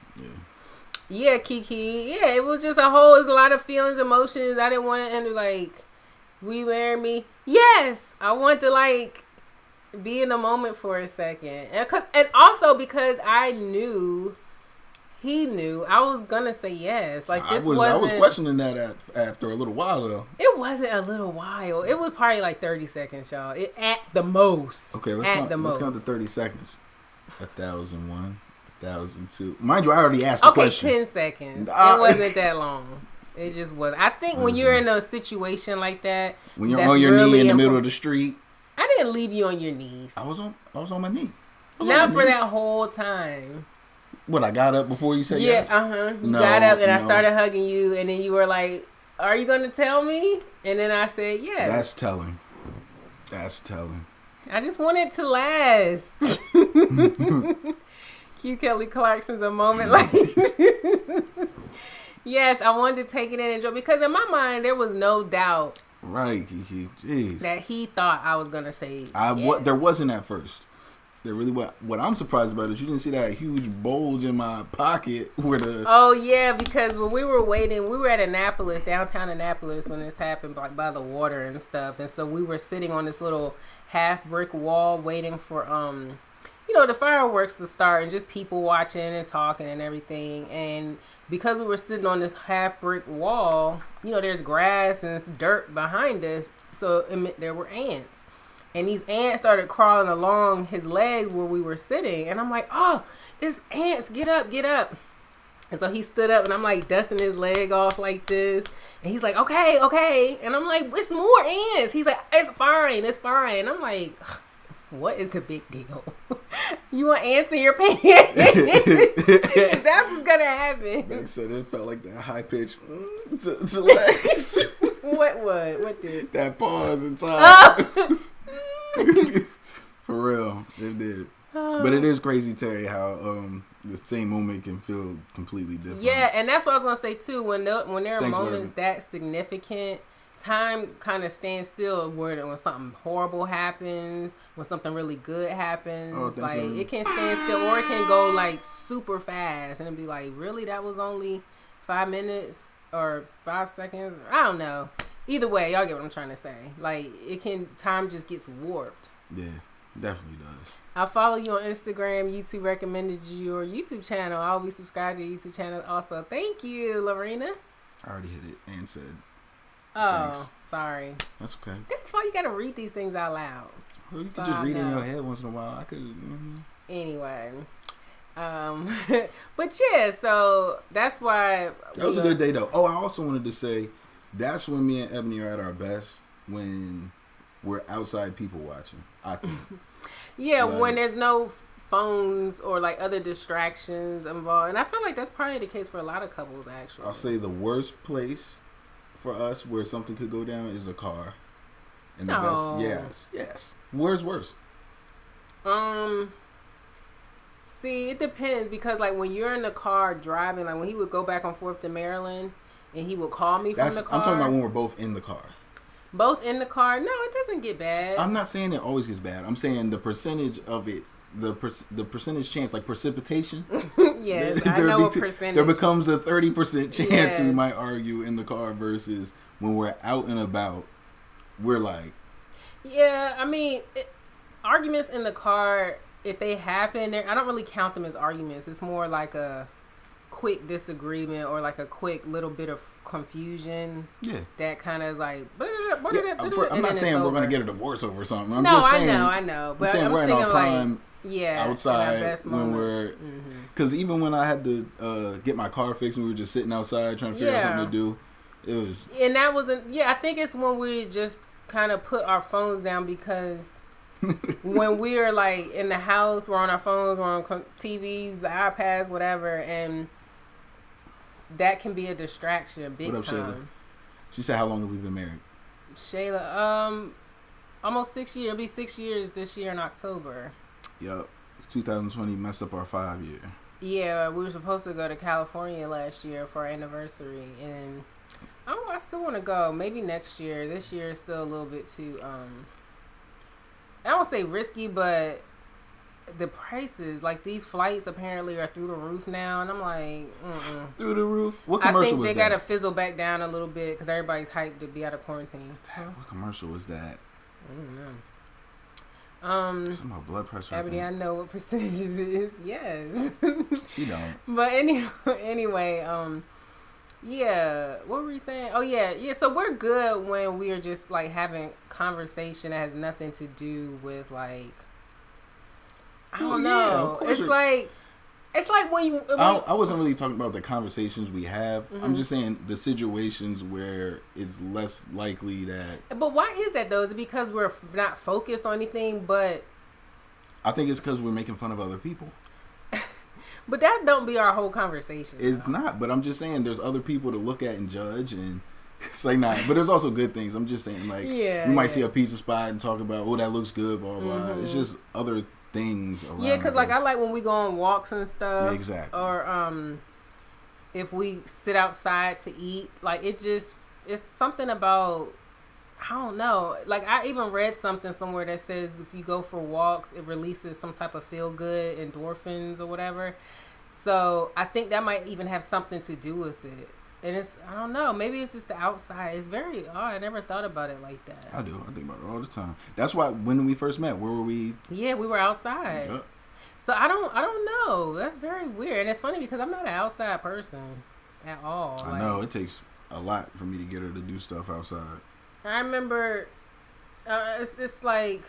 Yeah, Kiki. Yeah, it was just it was a lot of feelings, emotions. I didn't want to end like, will you marry me? Yes, I want to like be in the moment for a second, and also because I knew. He knew I was gonna say yes. Like I was questioning that after a little while though. It wasn't a little while. It was probably like 30 seconds, y'all. At the most. Okay, let's count the 30 seconds. 1,001, 1,002. Mind you, I already asked the question. 10 seconds. It wasn't that long. It just was. I think when you're in a situation like that, when you're on your knee in the middle of the street. I didn't leave you on your knees. I was on my knee. Not for that whole time. What, I got up before you said yes? Yeah, You got up and I started hugging you, and then you were like, are you going to tell me? And then I said yes. That's telling. I just want it to last. Q. Kelly Clarkson's a moment like yes, I wanted to take it in and enjoy, because in my mind, there was no doubt. Right, Kiki. Jeez. That he thought I was going to say yes. There wasn't at first. What I'm surprised about is you didn't see that huge bulge in my pocket where the. Oh yeah, because when we were waiting, we were at Annapolis, downtown Annapolis, when this happened, by the water and stuff, and so we were sitting on this little half brick wall waiting for the fireworks to start, and just people watching and talking and everything. And because we were sitting on this half brick wall, there's grass and dirt behind us, so it meant there were ants. And these ants started crawling along his legs where we were sitting. And I'm like, oh, it's ants. Get up, get up. And so he stood up, and I'm like dusting his leg off like this. And he's like, okay, okay. And I'm like, it's more ants. He's like, it's fine, it's fine. And I'm like, what is the big deal? You want ants in your pants? That's what's going to happen. Ben said it felt like that high pitch to legs. What did? That pause in time. Oh. For real, it did. But it is crazy, Terry, how the same moment can feel completely different. Yeah, and that's what I was gonna say too. When there are moments that significant, time kind of stands still. When something horrible happens, when something really good happens, it can stand still, or it can go like super fast, and it'd be like, really, that was only 5 minutes or 5 seconds. I don't know. Either way, y'all get what I'm trying to say. Like, time just gets warped. Yeah, definitely does. I follow you on Instagram. YouTube recommended your YouTube channel. I'll be subscribed to your YouTube channel also. Thank you, Lorena. I already hit it and said thanks. Sorry. That's okay. That's why you got to read these things out loud. Well, you can just read it in your head once in a while. I could. Anyway. But yeah, so that's why. That was a good day, though. Oh, I also wanted to say, that's when me and Ebony are at our best, when we're outside people watching. I think. Yeah, Like, when there's no phones or like other distractions involved, and I feel like that's probably the case for a lot of couples. Actually, I'll say the worst place for us where something could go down is a car. And the best, yes. Where's worse? See, it depends because like when you're in the car driving, like when he would go back and forth to Maryland, and he would call me from the car. I'm talking about when we're both in the car. Both in the car? No, it doesn't get bad. I'm not saying it always gets bad. I'm saying the percentage of it, the percentage chance, like precipitation. Yes, I know a percentage. There becomes a 30% chance Yes. we might argue in the car versus when we're out and about. We're like, yeah, I mean, arguments in the car, if they happen, I don't really count them as arguments. It's more like a quick disagreement or like a quick little bit of confusion. yeah. That kind of like. I'm not saying we're going to get a divorce over something. I'm no, just saying, I know. But I'm saying we're in our prime. Yeah, outside when we're, because even when I had to get my car fixed and we were just sitting outside trying to figure out something to do, it was. And that wasn't. Yeah, I think it's when we just kind of put our phones down because when we're like in the house, we're on our phones, we're on TVs, the iPads, whatever, and that can be a distraction big what up, time. Shayla? She said, "How long have we been married?" Shayla, almost 6 years. It'll be 6 years this year in October. Yep, it's 2020. Messed up our 5 year. Yeah, we were supposed to go to California last year for our anniversary, and I still want to go. Maybe next year. This year is still a little bit too. I don't say risky, but the prices, like these flights, apparently are through the roof now, and I'm like, through the roof. What commercial was that? I think they gotta fizzle back down a little bit because everybody's hyped to be out of quarantine. What commercial was that? I don't know. Some about blood pressure. Abby, I know what percentages it is. Yes. She don't. But anyway, yeah. What were we saying? Oh yeah. So we're good when we are just like having conversation that has nothing to do with like. I don't know. It's like when you. I wasn't really talking about the conversations we have. I'm just saying the situations where it's less likely that. But why is that though? Is it because we're not focused on anything? But I think it's because we're making fun of other people. But that don't be our whole conversation. It's not. But I'm just saying there's other people to look at and judge and say nah. But there's also good things. I'm just saying like we might see a pizza spot and talk about that looks good, blah blah. It's just other things around. Yeah, because like I like when we go on walks and stuff. Exactly. Or if we sit outside to eat, like it's something about, I don't know. Like I even read something somewhere that says if you go for walks, it releases some type of feel good endorphins or whatever. So I think that might even have something to do with it. And I don't know, maybe it's just the outside. It's very odd. I never thought about it like that. I do. I think about it all the time. That's why when we first met, where were we? Yeah, we were outside. Yep. So I don't know. That's very weird. And it's funny because I'm not an outside person at all. I know. It takes a lot for me to get her to do stuff outside. I remember it's like,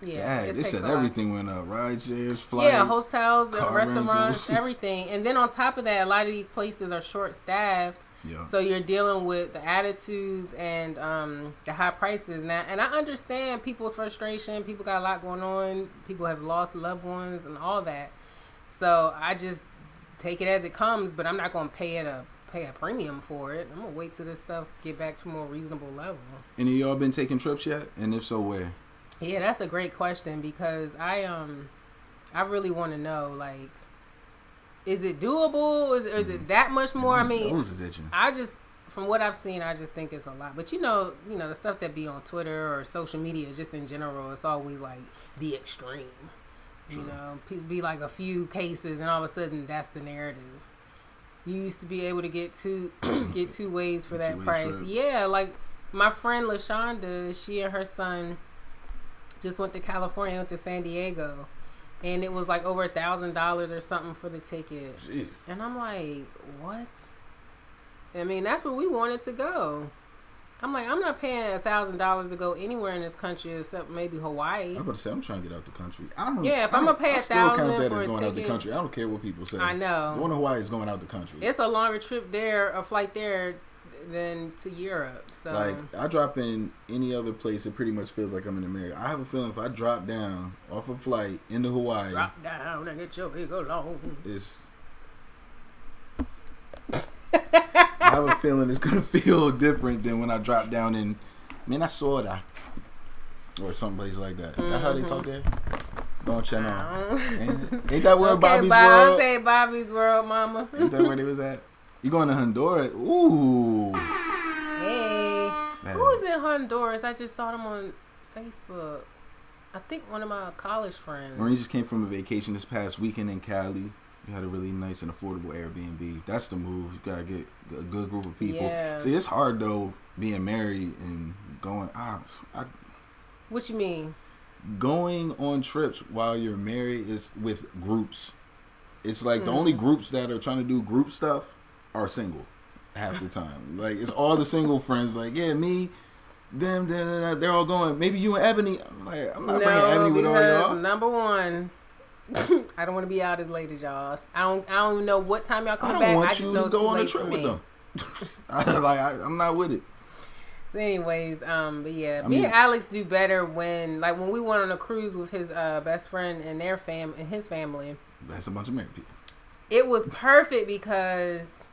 yeah, they said everything went up. Ride shares, flights. Yeah, hotels, restaurants, rentals. everything. And then on top of that, a lot of these places are short-staffed. Yeah. So you're dealing with the attitudes and the high prices now. And I understand people's frustration. People got a lot going on. People have lost loved ones and all that. So I just take it as it comes, but I'm not going to pay a premium for it. I'm going to wait till this stuff get back to a more reasonable level. Any of y'all been taking trips yet? And if so, where? Yeah, that's a great question because I really want to know, like, is it doable? Is it that much more? I mean, nose is itching. I just, from what I've seen, I just think it's a lot. But you know, the stuff that be on Twitter or social media, just in general, it's always like the extreme. True. You know, people be like a few cases, and all of a sudden, that's the narrative. You used to be able to get two ways for that price. Trip. Yeah, like my friend LaShonda, she and her son just went to California, went to San Diego, and it was like over $1,000 or something for the ticket. Jeez. And I'm like, what? I mean, that's where we wanted to go. I'm like, I'm not paying $1,000 to go anywhere in this country except maybe Hawaii. I was about to say, I'm trying to get out the country. If I'm gonna pay $1,000 for a ticket, out the country. I don't care what people say. I know. Going to Hawaii is going out the country. It's a longer trip there, a flight there. than to Europe. So like I drop in any other place, it pretty much feels like I'm in America. I have a feeling if I drop down off a flight into Hawaii, drop down and get your ego long. It's I have a feeling it's gonna feel different than when I drop down in Minnesota or someplace like that. That's how they talk there. Don't you know? Ain't that where Bobby's World? I say Bobby's World, Mama. Ain't that where they was at? You going to Honduras? Ooh. Hey, who's in Honduras? I just saw them on Facebook. I think one of my college friends. Maureen just came from a vacation this past weekend in Cali. You had a really nice and affordable Airbnb. That's the move. You gotta get a good group of people. Yeah. See, it's hard though being married and going. What you mean? Going on trips while you're married is with groups. It's like the only groups that are trying to do group stuff are single half the time. Like it's all the single friends. Like me, them, they're all going. Maybe you and Ebony. I'm like, I'm not bringing Ebony with all y'all. Number one, I don't want to be out as late as y'all. I don't even know what time y'all coming back. I don't want just you know to go on a late trip for with me. them. I'm not with it. Anyways, but yeah, me and Alex do better when we went on a cruise with his best friend and and his family. That's a bunch of married people. It was perfect because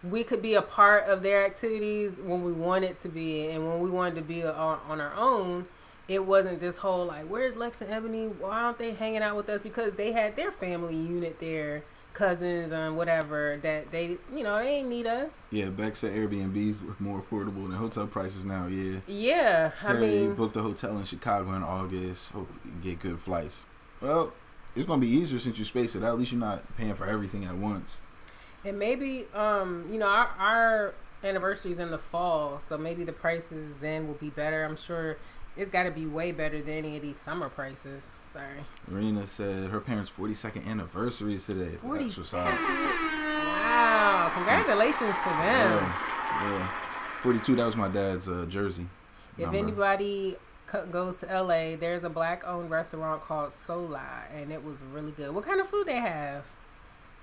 we could be a part of their activities when we wanted to be, and when we wanted to be on our own, it wasn't this whole like, where's Lex and Ebony? Why aren't they hanging out with us? Because they had their family unit there, cousins and whatever, that they ain't need us. Yeah, Beck said Airbnbs look more affordable than hotel prices now. Yeah, Terry booked a hotel in Chicago in August. Hope you get good flights. Well, it's gonna be easier since you space it out. At least you're not paying for everything at once. And maybe our anniversary's in the fall, so maybe the prices then will be better. I'm sure it's got to be way better than any of these summer prices. Sorry. Marina said her parents' 42nd anniversary is today. 42nd. That's Wow! Congratulations to them. Yeah. 42. That was my dad's jersey. If anybody goes to LA, there's a black-owned restaurant called Sola, and it was really good. What kind of food they have?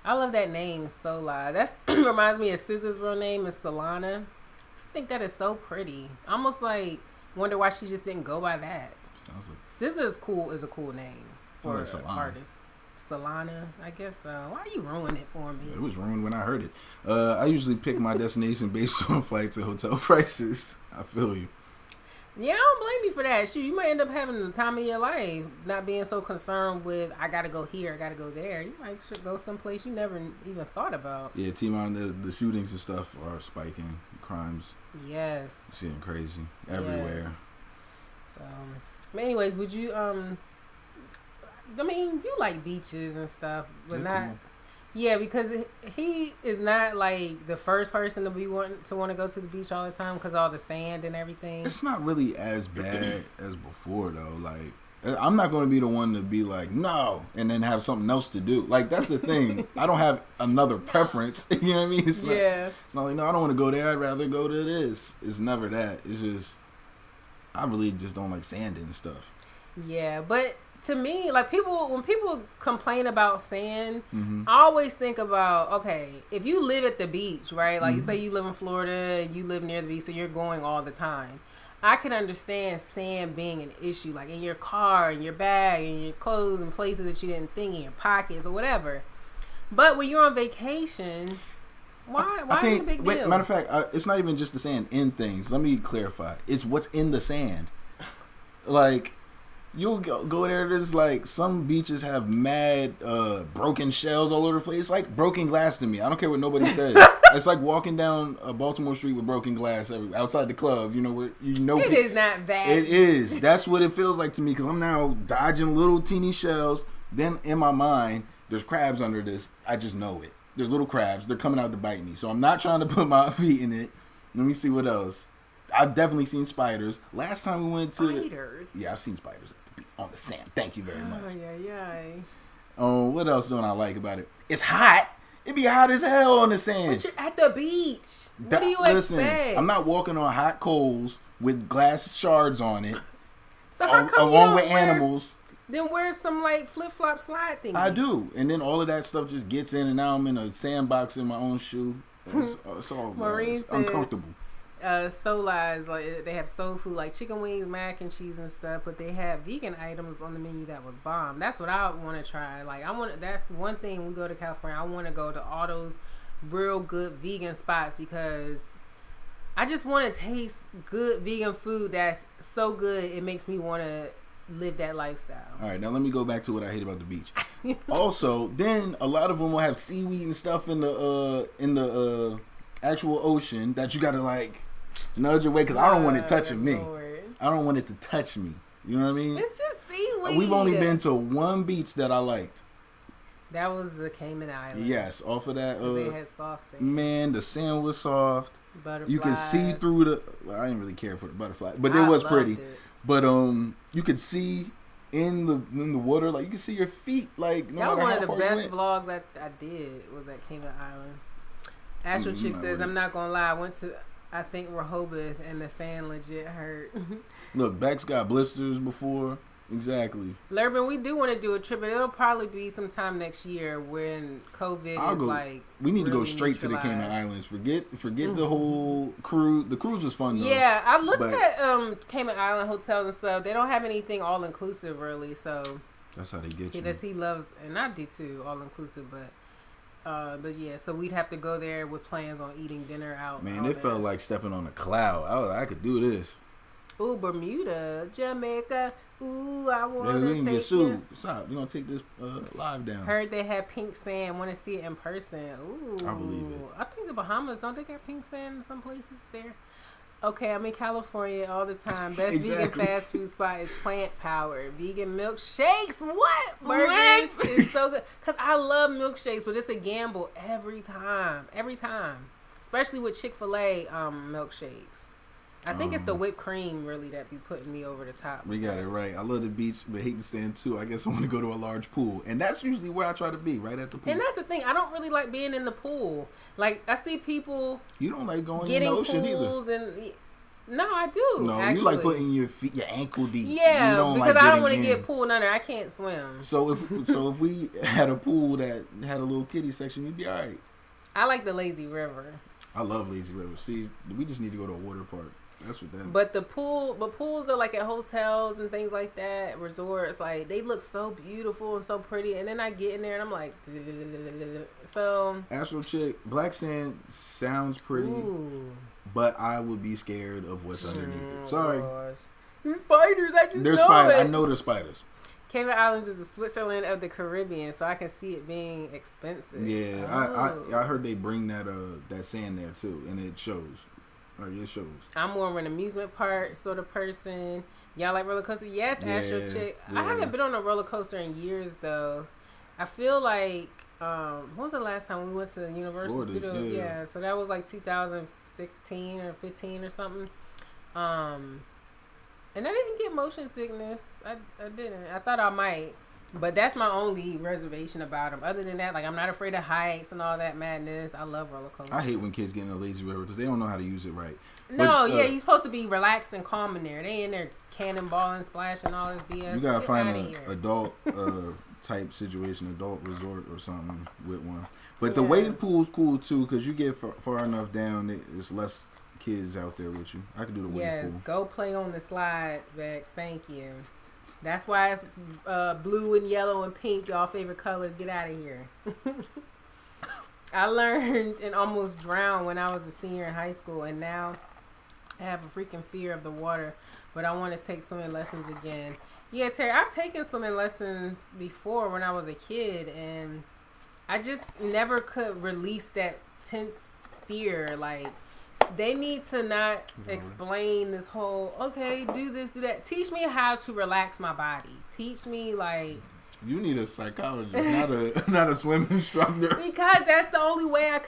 I love that name, Sola. That reminds me of SZA's real name is Solana. I think that is so pretty. Almost like wonder why she just didn't go by that. Sounds like SZA is a cool name for an Solana. artist. Solana, I guess so. Why you ruin it for me? It was ruined when I heard it. I usually pick my destination based on flights and hotel prices. I feel you. Yeah, I don't blame you for that. Shoot, you might end up having the time of your life, not being so concerned with, I gotta go here, I gotta go there. You might go someplace you never even thought about. Yeah, T-Mon, the shootings and stuff are spiking. Crimes. Yes. It's getting crazy everywhere. Yes. So, but anyways, would you, you like beaches and stuff, but They're not... cool. Yeah, because he is not like the first person to want to go to the beach all the time because all the sand and everything. It's not really as bad as before though. Like I'm not going to be the one to be like no, and then have something else to do. Like that's the thing. I don't have another preference. You know what I mean? It's not like no, I don't want to go there. I'd rather go to this. It's never that. It's just I really just don't like sand and stuff. Yeah, but to me, like when people complain about sand, I always think about, okay, if you live at the beach, right? Like you say you live in Florida and you live near the beach, so you're going all the time. I can understand sand being an issue, like in your car, in your bag, in your clothes, and places that you didn't think, in your pockets or whatever. But when you're on vacation, why is it a big deal? Matter of fact, it's not even just the sand in things. Let me clarify. It's what's in the sand. Like, you'll go there. There's like some beaches have mad broken shells all over the place. It's like broken glass to me. I don't care what nobody says. It's like walking down a Baltimore street with broken glass outside the club. It is not that. It is. That's what it feels like to me because I'm now dodging little teeny shells. Then in my mind, there's crabs under this. I just know it. There's little crabs. They're coming out to bite me. So I'm not trying to put my feet in it. Let me see what else. I've definitely seen spiders. Last time we went to spiders. Yeah, I've seen spiders on the sand. Thank you very much. Yeah. Oh, what else don't I like about it? It's hot. It be hot as hell on the sand. But you're at the beach. What do you expect? I'm not walking on hot coals with glass shards on it. So how come along with animals. Then wear some like flip-flop slide things. I do, and then all of that stuff just gets in, and now I'm in a sandbox in my own shoe. It's all Maureen it's says, uncomfortable. Soli's, like they have soul food like chicken wings, mac and cheese and stuff, but they have vegan items on the menu that was bomb. That's what I want to try. Like that's one thing when we go to California. I want to go to all those real good vegan spots because I just want to taste good vegan food that's so good it makes me want to live that lifestyle. All right, now let me go back to what I hate about the beach. Also, then a lot of them will have seaweed and stuff in the actual ocean that you gotta like nudge away because I don't want it touching me. I don't want it to touch me. You know what I mean? It's just seaweed. We've only been to one beach that I liked. That was the Cayman Islands. Yes, off of that. They had soft sand. Man, the sand was soft. Butterflies. You could see through the. Well, I didn't really care for the butterflies, but it was pretty. It. But you could see in the water, like you could see your feet, like no matter how far you went. That was one of the best vlogs I did was at Cayman Islands. Astro Chick says, I'm not gonna lie, I went to I think Rehoboth and the sand legit hurt. Look, Beck's got blisters before. Exactly. Lurban, we do want to do a trip, but it'll probably be sometime next year when COVID is like. We need to really go straight to the Cayman Islands. Forget the whole cruise. The cruise was fun though. Yeah, I looked at Cayman Island hotels and stuff. They don't have anything all inclusive really, so. That's how they get you. He loves, and I do too, all inclusive, but yeah, so we'd have to go there with plans on eating dinner out. Man, it felt like stepping on a cloud. I could do this. Ooh, Bermuda, Jamaica. Ooh, I want to we take can get sued. Stop. We're going to take this live down. Heard they had pink sand. Want to see it in person. Ooh. I believe it. I think the Bahamas, don't they got pink sand in some places there? Okay, I'm in California all the time. Best vegan fast food spot is Plant Power. Vegan milkshakes. What? Burgers is so good. Because I love milkshakes, but it's a gamble every time. Every time. Especially with Chick-fil-A milkshakes. I think it's the whipped cream really that be putting me over the top. We got it right. I love the beach, but hate the sand too. I guess I want to go to a large pool, and that's usually where I try to be, right at the pool. And that's the thing. I don't really like being in the pool. Like I see people. You don't like going in the ocean either. No, I do. No, actually. You like putting your feet, your ankle deep. Yeah, you don't because like I don't want to in. get pulled under. I can't swim. So if we had a pool that had a little kiddie section, you'd be all right. I like the lazy river. I love lazy river. See, we just need to go to a water park. That's what that. But pools are like at hotels and things like that, resorts. Like they look so beautiful and so pretty, and then I get in there and I'm like, so. Astro Chick, black sand sounds pretty, but I would be scared of what's underneath it. Sorry. The spiders, There's spiders. I know there's spiders. Cayman Islands is the Switzerland of the Caribbean, so I can see it being expensive. Yeah, I heard they bring that sand there too, and it shows. It shows. I'm more of an amusement park sort of person. Y'all like roller coasters? Yes, Astro Chick. Yeah. I haven't been on a roller coaster in years though. I feel like when was the last time we went to Universal Studios? Yeah, so that was like 2016 or 15 or something. And I didn't get motion sickness. I didn't. I thought I might. But that's my only reservation about them. Other than that, like I'm not afraid of heights and all that madness. I love roller coasters. I hate when kids get in a lazy river because they don't know how to use it right. No, you're supposed to be relaxed and calm in there. They in there cannonballing, splashing, all this BS. You gotta find an adult type situation, adult resort or something with one. But the wave pool's cool too because you get far enough down, it's less kids out there with you. I could do the wave pool. Yes, go play on the slide, Vex. Thank you. That's why it's blue and yellow and pink, y'all favorite colors. Get out of here. I learned and almost drowned when I was a senior in high school, and now I have a freaking fear of the water, but I want to take swimming lessons again. Yeah, Terry, I've taken swimming lessons before when I was a kid, and I just never could release that tense fear. Like, they need to not explain this whole, okay, do this, do that. Teach me how to relax my body. Teach me, like... You need a psychologist, not a swimming instructor. Because that's the only way I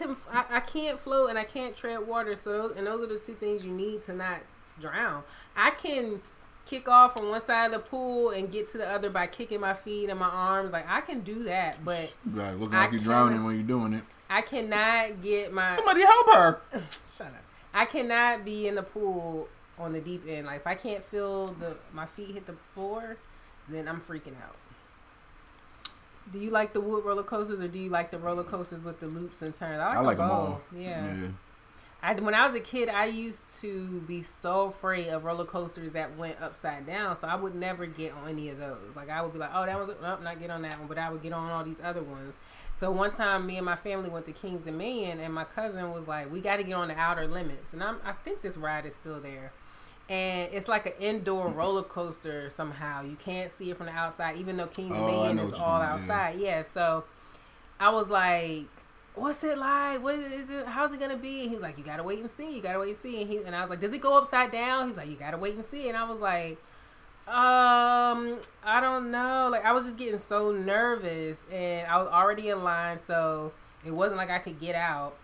can't float and I can't tread water. So those are the two things you need to not drown. I can kick off from one side of the pool and get to the other by kicking my feet and my arms. Like, I can do that, but... Like, looking like you're drowning when you're doing it. I cannot get my... Somebody help her! Shut up. I cannot be in the pool on the deep end. Like, if I can't feel my feet hit the floor, then I'm freaking out. Do you like the wood roller coasters or do you like the roller coasters with the loops and turns? I like them all. Yeah. When I was a kid, I used to be so afraid of roller coasters that went upside down, so I would never get on any of those. Like, I would be like, oh, that was, nope, not get on that one, but I would get on all these other ones. So one time, me and my family went to Kings Dominion, and my cousin was like, we got to get on the Outer Limits. And I think this ride is still there. And it's like an indoor roller coaster somehow. You can't see it from the outside, even though Kings Dominion is all outside. Yeah, so I was like, what's it like? What is it? How's it gonna be? And he was like, you gotta wait and see. You gotta wait and see. And I was like, does it go upside down? He's like, you gotta wait and see. And I was like, I don't know. Like, I was just getting so nervous, and I was already in line, so it wasn't like I could get out.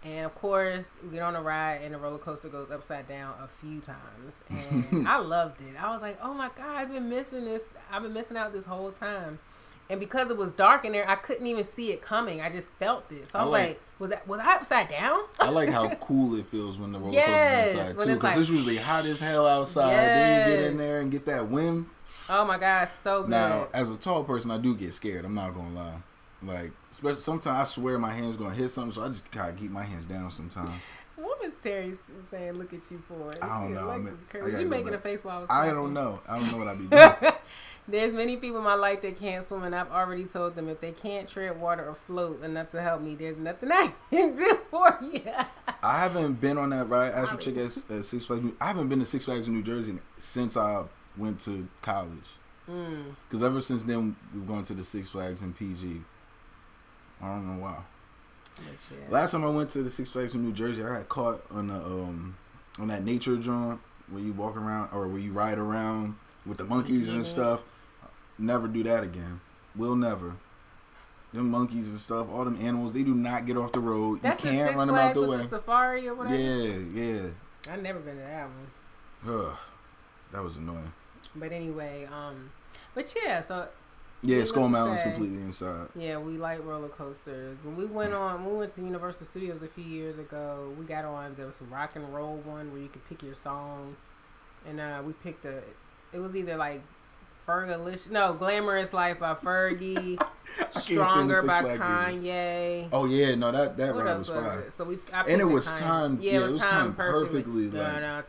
And of course, we get on a ride, and the roller coaster goes upside down a few times, and I loved it. I was like, oh my God, I've been missing this. I've been missing out this whole time. And because it was dark in there, I couldn't even see it coming. I just felt it. So I was like, was I upside down? I like how cool it feels when the roller coaster's inside, too. Because it's usually hot as hell outside. Then you get in there and get that wind. Oh, my God. So good. Now, as a tall person, I do get scared. I'm not going to lie. Like, especially sometimes I swear my hand's going to hit something, so I just gotta keep my hands down sometimes. What was Terry saying, look at you for? I don't know. Was you making a face while I was talking? I don't know what I be doing. There's many people in my life that can't swim, and I've already told them if they can't tread water or float enough to help me, there's nothing I can do for you. I haven't been on that ride. Astro Chick at Six Flags. I haven't been to Six Flags in New Jersey since I went to college. Because ever since then, we've gone to the Six Flags in PG. I don't know why. Yeah. Last time I went to the Six Flags in New Jersey, I got caught on that nature joint where you walk around or where you ride around with the monkeys and stuff. Never do that again. Will never. Them monkeys and stuff, all them animals, they do not get off the road. That's you can't run them out the way. The safari or whatever. Yeah. I've never been to that one. Ugh, that was annoying. But anyway, but yeah, so. Yeah, Skull Mountain's completely inside. Yeah, we like roller coasters. When we went to Universal Studios a few years ago, we got on, there was some rock and roll one where you could pick your song. And we picked it was either like Glamorous Life by Fergie, Stronger by Kanye. Oh yeah, no, that ride was fire. So it was timed. Yeah, it was timed perfectly. That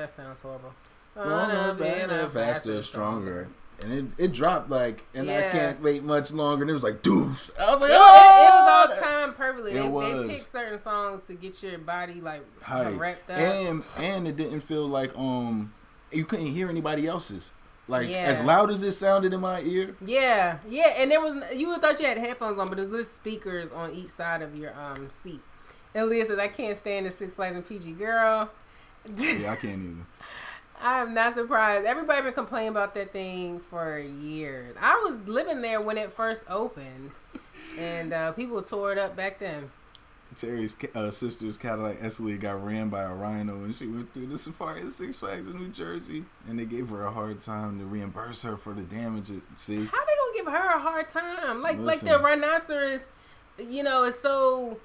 sounds horrible. Better, faster, stronger. And it dropped I can't wait much longer. And it was like, doof. I was like, it was all timed perfectly. They picked certain songs to get your body like wrapped up. And it didn't feel like you couldn't hear anybody else's. As loud as it sounded in my ear. Yeah. And you would thought you had headphones on, but there's little speakers on each side of your seat. And Leah says, I can't stand the Six Flags and PG, girl. Yeah, I can't either. I am not surprised. Everybody been complaining about that thing for years. I was living there when it first opened, and people tore it up back then. Terry's sister's Cadillac Escalade got ran by a rhino, and she went through the safari at Six Flags in New Jersey, and they gave her a hard time to reimburse her for the damage. See, how they gonna give her a hard time? Like the rhinoceros, is so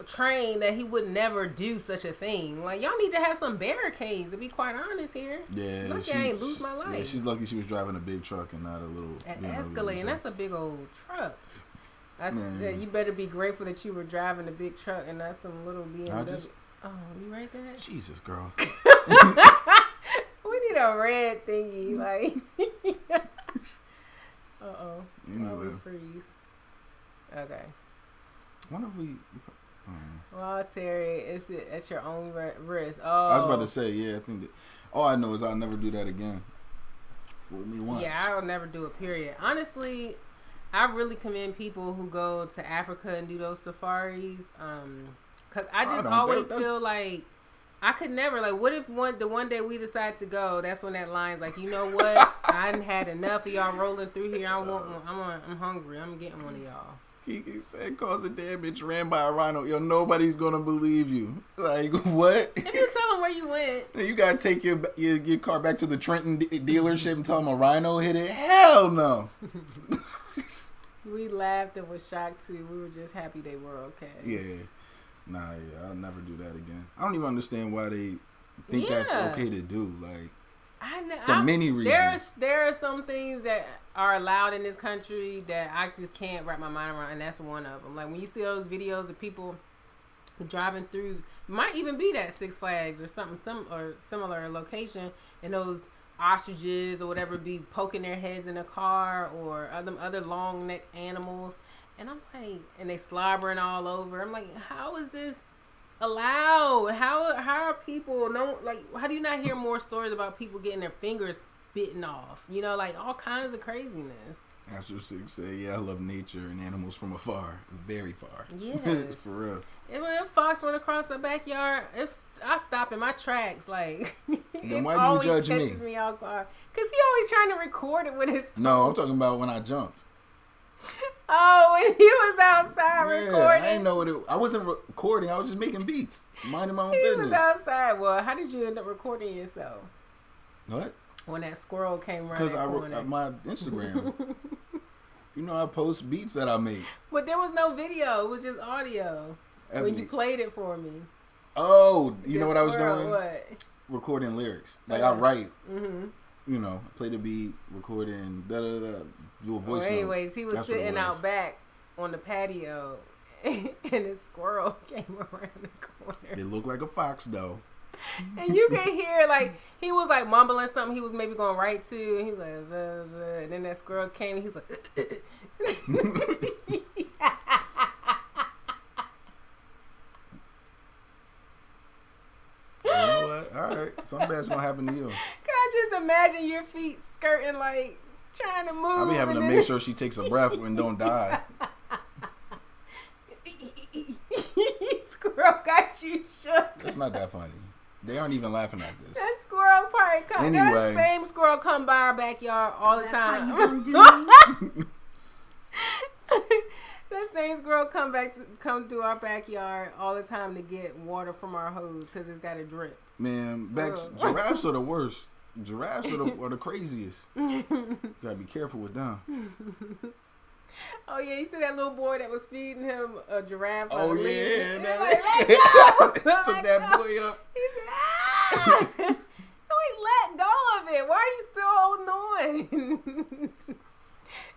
trained that he would never do such a thing. Like, y'all need to have some barricades, to be quite honest here. Yeah, lucky I ain't lose my life. Yeah, she's lucky she was driving a big truck and not a little Escalade, and that's a big old truck. You better be grateful that you were driving a big truck and not some little BMW. Oh, you right there? Jesus, girl. We need a red thingy, like. Freeze. Okay. What if we? Well, Terry, it's at your own risk. Oh, I was about to say, yeah. I think that. All I know is I'll never do that again. Fool me once. Yeah, I'll never do it. Period. Honestly, I really commend people who go to Africa and do those safaris. Cause I just always feel like I could never. Like, what if the one day we decide to go? That's when that line's like, you know what? I done had enough of y'all rolling through here. I want one. I'm hungry. I'm getting one of y'all. He said, cause of damage, ran by a rhino. Yo, nobody's gonna believe you. Like, what? If you tell them where you went, you gotta take your car back to the Trenton dealership and tell them a rhino hit it. Hell no. We laughed and was shocked too. We were just happy they were okay. Yeah. Nah, yeah, I'll never do that again. I don't even understand why they think that's okay to do. Like, for many reasons. There are some things that are allowed in this country that I just can't wrap my mind around, and that's one of them. Like, when you see those videos of people driving through, might even be that Six Flags or something or similar location, and those ostriches or whatever be poking their heads in a car, or other long neck animals, and I'm like, and they slobbering all over. I'm like, how is this allowed? How are people how do you not hear more stories about people getting their fingers bitten off? You know, like all kinds of craziness. Astro Six say, yeah, I love nature and animals from afar, very far. Yes. For real. And when a fox went across the backyard, if I stop in my tracks, like, then why always do you judge catches me off guard. Because he always trying to record it with his phone. No, I'm talking about when I jumped. Oh, when he was outside recording. I didn't know I wasn't recording. I was just making beats, minding my own business. He was outside. Well, how did you end up recording yourself? What? When that squirrel came running. Because my Instagram. You know, I post beats that I make. But there was no video. It was just audio. When you played it for me. Oh, you know what I was doing? What? Recording lyrics. Like I write. Mm-hmm. You know, play the beat, recording, do a voice note. Anyways, he was sitting out back on the patio, and this squirrel came around the corner. It looked like a fox, though. And you could hear, like, he was, like, mumbling something he was maybe going right to. And he was like, zuh, zuh. And then that squirrel came, and he was like, You know what? All right. Something bad's going to happen to you. Can I just imagine your feet skirting, like, trying to move? I'll be having to make sure she takes a breath and don't die. Squirrel got you shook. It's not that funny. They aren't even laughing at this. That squirrel probably come. Anyway. That same squirrel come by our backyard all the That's time. how you gonna do me? That same squirrel come through our backyard all the time to get water from our hose because it's got a drip. Man, giraffes are the worst. Giraffes are the craziest. Gotta be careful with them. Oh yeah, you see that little boy that was feeding him a giraffe? Oh yeah, Took that boy up. He said, "Ah!" I'm like, let go of it. Why are you still holding on?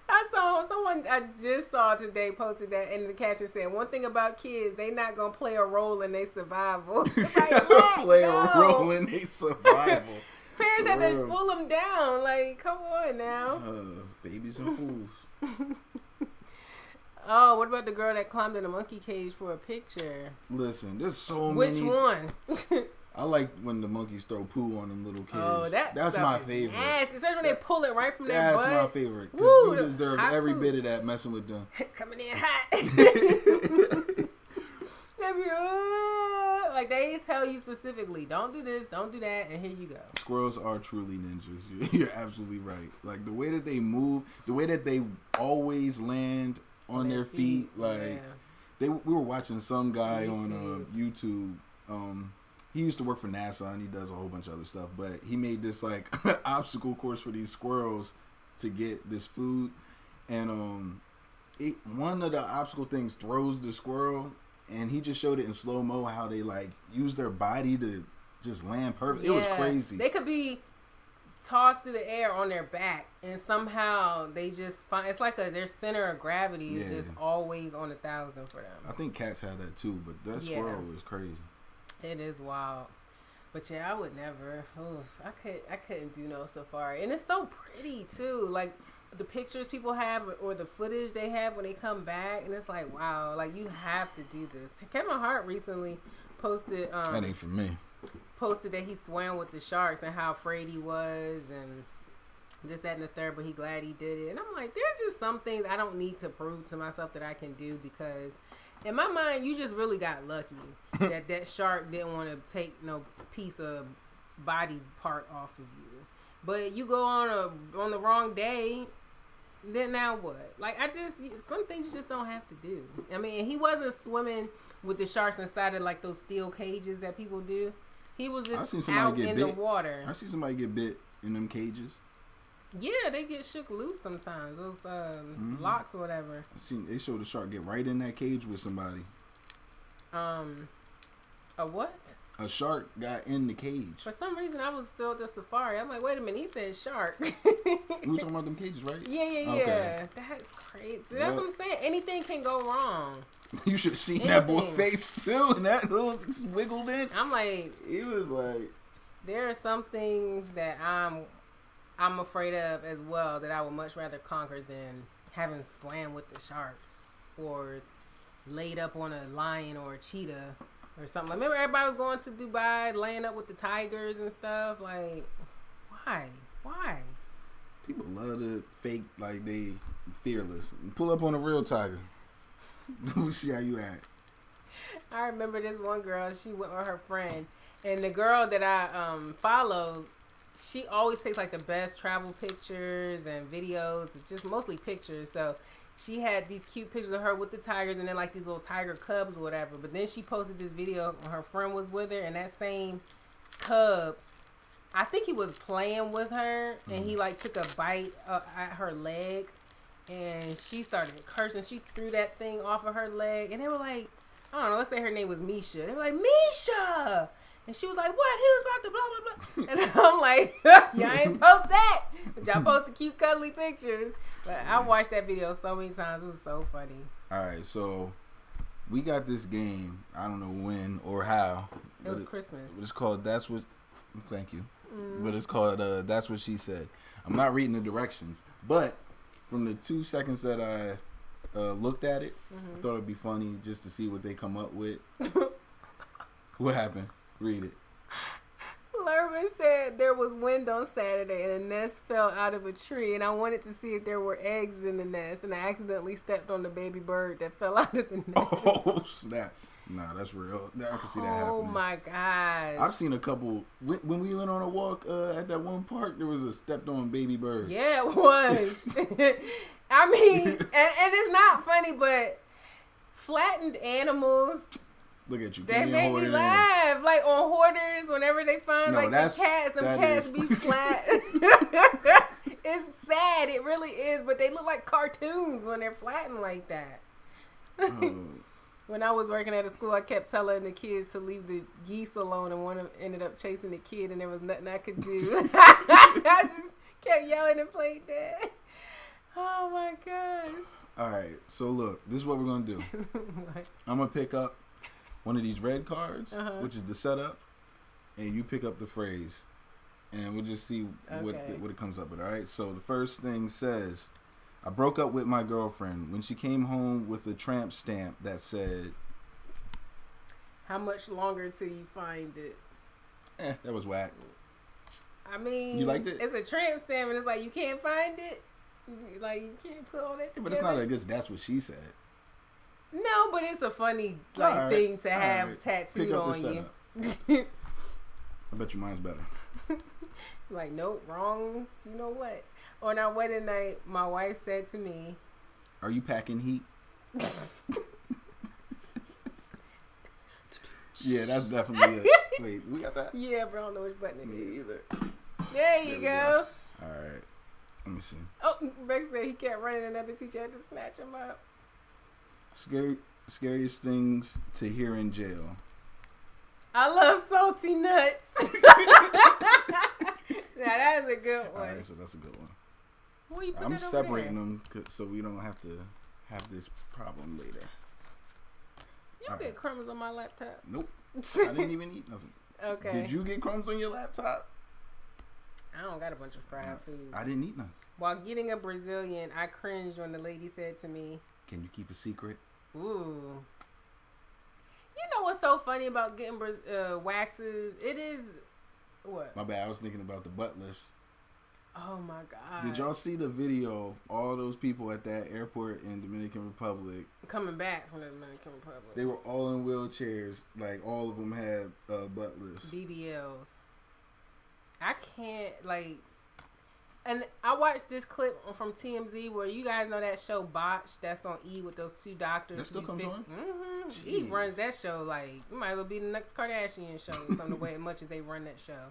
I saw someone I just saw today posted that, and the caption said, "One thing about kids, they not gonna play a role in their survival." Like, play a role in their survival. Parents had to pull them down. Like, come on now. Babies and fools. Oh, what about the girl that climbed in a monkey cage for a picture? Listen, there's so Which many. Which one? I like when the monkeys throw poo on them little kids. Oh, that's my favorite. Nasty. Especially when they pull it right from their butt. That's my favorite. Because you deserve every poo. bit of that messing with them. Coming in hot. Like, they tell you specifically, don't do this, don't do that, and here you go. Squirrels are truly ninjas. You're absolutely right. Like, the way that they move, the way that they always land on their feet. Like, we were watching some guy on YouTube. He used to work for NASA, and he does a whole bunch of other stuff. But he made this, like, obstacle course for these squirrels to get this food. And one of the obstacle things throws the squirrel, and he just showed it in slow-mo how they, like, use their body to just land perfect. It was crazy. They could be tossed through the air on their back, and somehow they just find, it's like their center of gravity is just always on 1,000 for them. I think cats have that too, but that squirrel was crazy. It is wild. But yeah, I would never. Oof, I couldn't do no safari. And it's so pretty too. Like the pictures people have or the footage they have when they come back, and it's like, wow, like you have to do this. Kevin Hart recently posted that ain't for me. Posted that he swam with the sharks and how afraid he was and this, that, and the third, but he glad he did it. And I'm like, there's just some things I don't need to prove to myself that I can do, because in my mind, you just really got lucky that shark didn't want to take no piece of body part off of you. But you go on the wrong day, then now what? Like, some things you just don't have to do. I mean, he wasn't swimming with the sharks inside of like those steel cages that people do. He was just out in the water. I see somebody get bit in them cages. Yeah, they get shook loose sometimes. Those locks or whatever. They showed the shark get right in that cage with somebody. A what? A shark got in the cage. For some reason, I was still at the safari. I'm like, wait a minute, he said shark. We were talking about them cages, right? Yeah. Okay. That's crazy. That's what I'm saying. Anything can go wrong. You should have seen that boy face too, and that little wiggled in. I'm like, he was like, there are some things that I'm afraid of as well that I would much rather conquer than having swam with the sharks or laid up on a lion or a cheetah or something. Like, remember everybody was going to Dubai, laying up with the tigers and stuff. Like, why? people love to fake like they fearless. Pull up on a real tiger. Let me see how you act. I remember this one girl. She went with her friend, and the girl that I followed, she always takes like the best travel pictures and videos. It's just mostly pictures. So she had these cute pictures of her with the tigers, and then like these little tiger cubs or whatever. But then she posted this video when her friend was with her, and that same cub, I think he was playing with her, and he like took a bite at her leg, and she started cursing. She threw that thing off of her leg, and they were like, I don't know, let's say her name was Misha. They were like, Misha! And she was like, what? He was about to blah, blah, blah. And I'm like, y'all ain't post that. But y'all post the cute, cuddly pictures. But I watched that video so many times. It was so funny. All right, so we got this game. I don't know when or how. It was Christmas. It's called That's What... Thank you. But it's called That's What She Said. I'm not reading the directions. But from the 2 seconds that I looked at it, I thought it'd be funny just to see what they come up with. What happened? Read it. Lerman said there was wind on Saturday and a nest fell out of a tree, and I wanted to see if there were eggs in the nest, and I accidentally stepped on the baby bird that fell out of the nest. Oh, snap. Nah, that's real. I can see that happening. Oh, my gosh. I've seen a couple. When we went on a walk at that one park, there was a stepped on baby bird. Yeah, it was. I mean, and it's not funny, but flattened animals... Look at you. They make me laugh. Like on Hoarders, whenever they find like the cats, them cats be flat. It's sad. It really is. But they look like cartoons when they're flattened like that. When I was working at a school, I kept telling the kids to leave the geese alone, and one of them ended up chasing the kid, and there was nothing I could do. I just kept yelling and played that. Oh my gosh. All right. So look, this is what we're going to do. What? I'm going to pick up one of these red cards, which is the setup, and you pick up the phrase, and we'll just see what it comes up with. All right. So the first thing says, I broke up with my girlfriend when she came home with a tramp stamp that said, how much longer till you find it? That was whack. I mean, you liked it? It's a tramp stamp, and it's like you can't find it. Like you can't put all that together. But it's not. I guess that's what she said. No, but it's a funny thing to have tattooed on you. I bet your mine's better. Like, nope, wrong. You know what? On our wedding night, my wife said to me, "Are you packing heat?" Yeah, that's definitely it. Wait, we got that? Yeah, but I don't know which button it is. Me either. There you go. All right. Let me see. Oh, Rex said he kept running. Another teacher had to snatch him up. Scariest things to hear in jail. I love salty nuts. Now that is a good one. All right, so that's a good one. Well, you I'm separating them so we don't have to have this problem later. You get crumbs on my laptop. Nope. I didn't even eat nothing. Okay. Did you get crumbs on your laptop? I don't got a bunch of fried food. I didn't eat none. While getting a Brazilian, I cringed when the lady said to me, "Can you keep a secret?" Ooh. You know what's so funny about getting waxes? It is... What? My bad. I was thinking about the butt lifts. Oh, my God. Did y'all see the video of all those people at that airport in Dominican Republic? Coming back from the Dominican Republic. They were all in wheelchairs. Like, all of them had butt lifts. BBLs. I can't, like... And I watched this clip from TMZ where you guys know that show Botched that's on E with those two doctors. That still comes on? Mm-hmm. E runs that show like it might as well be the next Kardashian show from the way much as they run that show.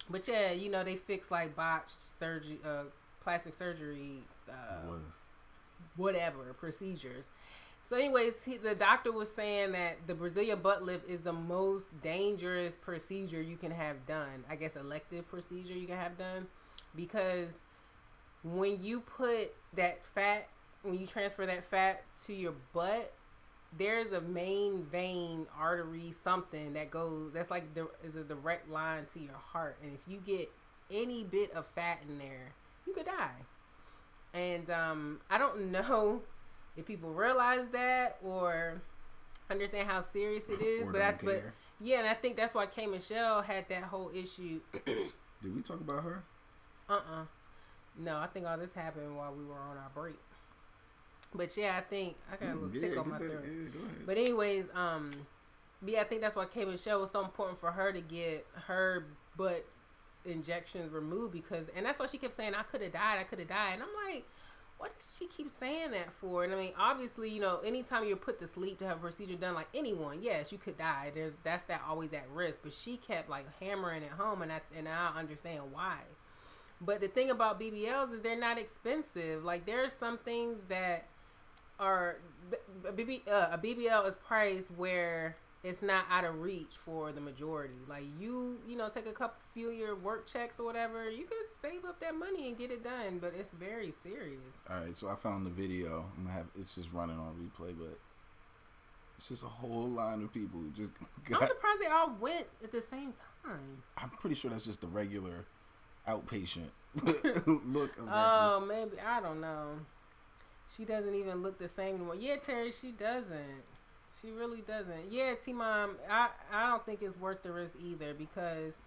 But yeah, you know they fix like botched surgery, plastic surgery, whatever procedures. So, anyways, the doctor was saying that the Brazilian butt lift is the most dangerous procedure you can have done. I guess elective procedure you can have done, because when you put that fat, when you transfer that fat to your butt, there's a main vein, artery, something that goes. That's like is a direct line to your heart, and if you get any bit of fat in there, you could die. And I don't know if people realize that or understand how serious it is, but yeah, and I think that's why K Michelle had that whole issue. Did we talk about her? No, I think all this happened while we were on our break. But yeah, I think I got a little tick on my throat. Yeah, go ahead. But anyways, yeah, I think that's why K Michelle was so important for her to get her butt injections removed, because, and that's why she kept saying, I could have died, and I'm like, what does she keep saying that for? And I mean, obviously, you know, anytime you're put to sleep to have a procedure done, like anyone, yes, you could die. That's always at risk. But she kept like hammering it home, and I understand why. But the thing about BBLs is they're not expensive. Like, there are some things that are a BBL is priced where it's not out of reach for the majority. Like, you know, take a few of your work checks or whatever, you could save up that money and get it done. But it's very serious. All right, so I found the video. It's just running on replay, but it's just a whole line of people who just I'm surprised they all went at the same time. I'm pretty sure that's just the regular outpatient look of that. Oh, maybe, I don't know. She doesn't even look the same anymore. Yeah, Terry, she doesn't. She really doesn't. Yeah, T-Mom, I don't think it's worth the risk either, because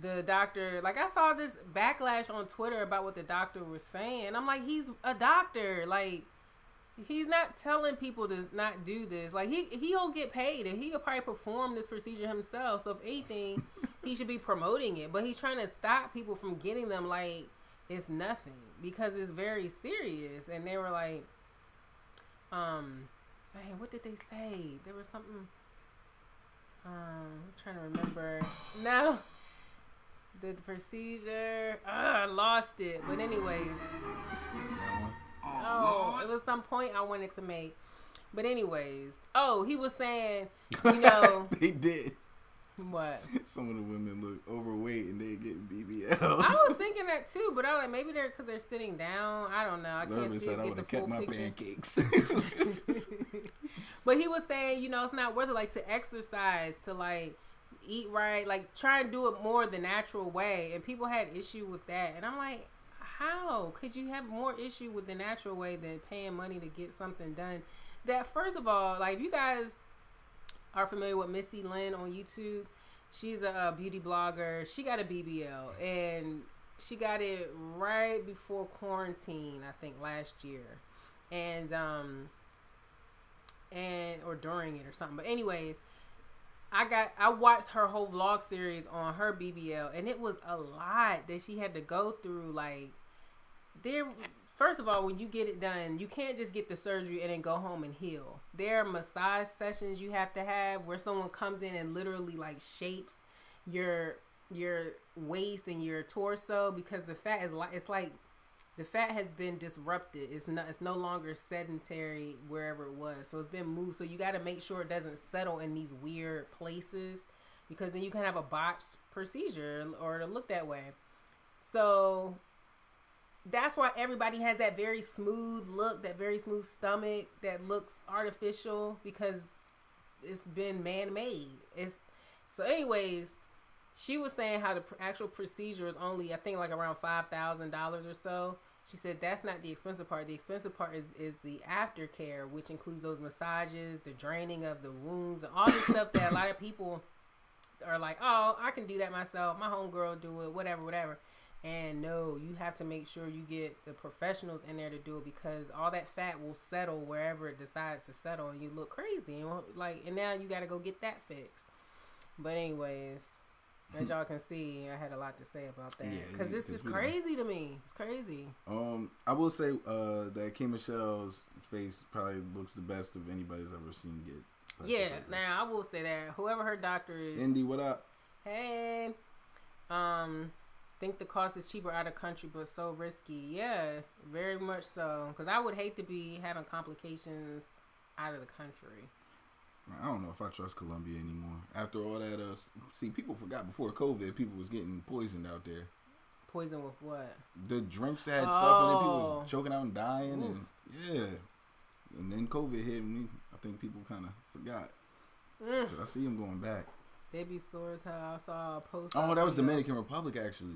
the doctor, like, I saw this backlash on Twitter about what the doctor was saying. I'm like, he's a doctor. Like, he's not telling people to not do this. Like, he'll get paid, and he could probably perform this procedure himself. So, if anything, he should be promoting it. But he's trying to stop people from getting them, like, it's nothing, because it's very serious. And they were like, man, what did they say? There was something, I'm trying to remember. No, the procedure, I lost it. But anyways, it was some point I wanted to make. But anyways, he was saying, you know. They did. What? Some of the women look overweight and they get BBLs. I was thinking that too, but I was like, maybe because they're sitting down. I don't know. I can't see get the full picture. Pancakes. But he was saying, you know, it's not worth it, like, to exercise, to, like, eat right, like, try and do it more the natural way. And people had issue with that, and I'm like, how could you have more issue with the natural way than paying money to get something done? That, first of all, like, if you guys are familiar with Missy Lynn on YouTube, she's a beauty blogger. She got a BBL, and she got it right before quarantine, I think, last year, and or during it or something. But anyways, I watched her whole vlog series on her BBL, and it was a lot that she had to go through. Like, first of all, when you get it done, you can't just get the surgery and then go home and heal. There are massage sessions you have to have where someone comes in and literally, like, shapes your waist and your torso, because the fat the fat has been disrupted. It's no longer sedentary wherever it was. So it's been moved. So you got to make sure it doesn't settle in these weird places, because then you can have a botched procedure or to look that way. So that's why everybody has that very smooth look, that very smooth stomach that looks artificial, because it's been man-made. So anyways, she was saying how the actual procedure is only, I think, like around $5,000 or so. She said that's not the expensive part. The expensive part is the aftercare, which includes those massages, the draining of the wounds, and all this stuff that a lot of people are like, oh, I can do that myself. My homegirl do it, whatever. And no, you have to make sure you get the professionals in there to do it, because all that fat will settle wherever it decides to settle, and you look crazy. And now you got to go get that fixed. But anyways, as y'all can see, I had a lot to say about that, because this is crazy to me. It's crazy. I will say that K Michelle's face probably looks the best of anybody's ever seen get. Yeah, now I will say that whoever her doctor is. Indy, what up? Hey, think the cost is cheaper out of country, but so risky. Yeah, very much so. Because I would hate to be having complications out of the country. I don't know if I trust Colombia anymore. After all that, see, people forgot before COVID, people was getting poisoned out there. Poison with what? The drinks had stuff in it. People was choking out and dying. Oof. And yeah. And then COVID hit me. I think people kind of forgot. Cause I see them going back. They be sore as hell. I saw a post. Oh, that was Dominican Republic, actually.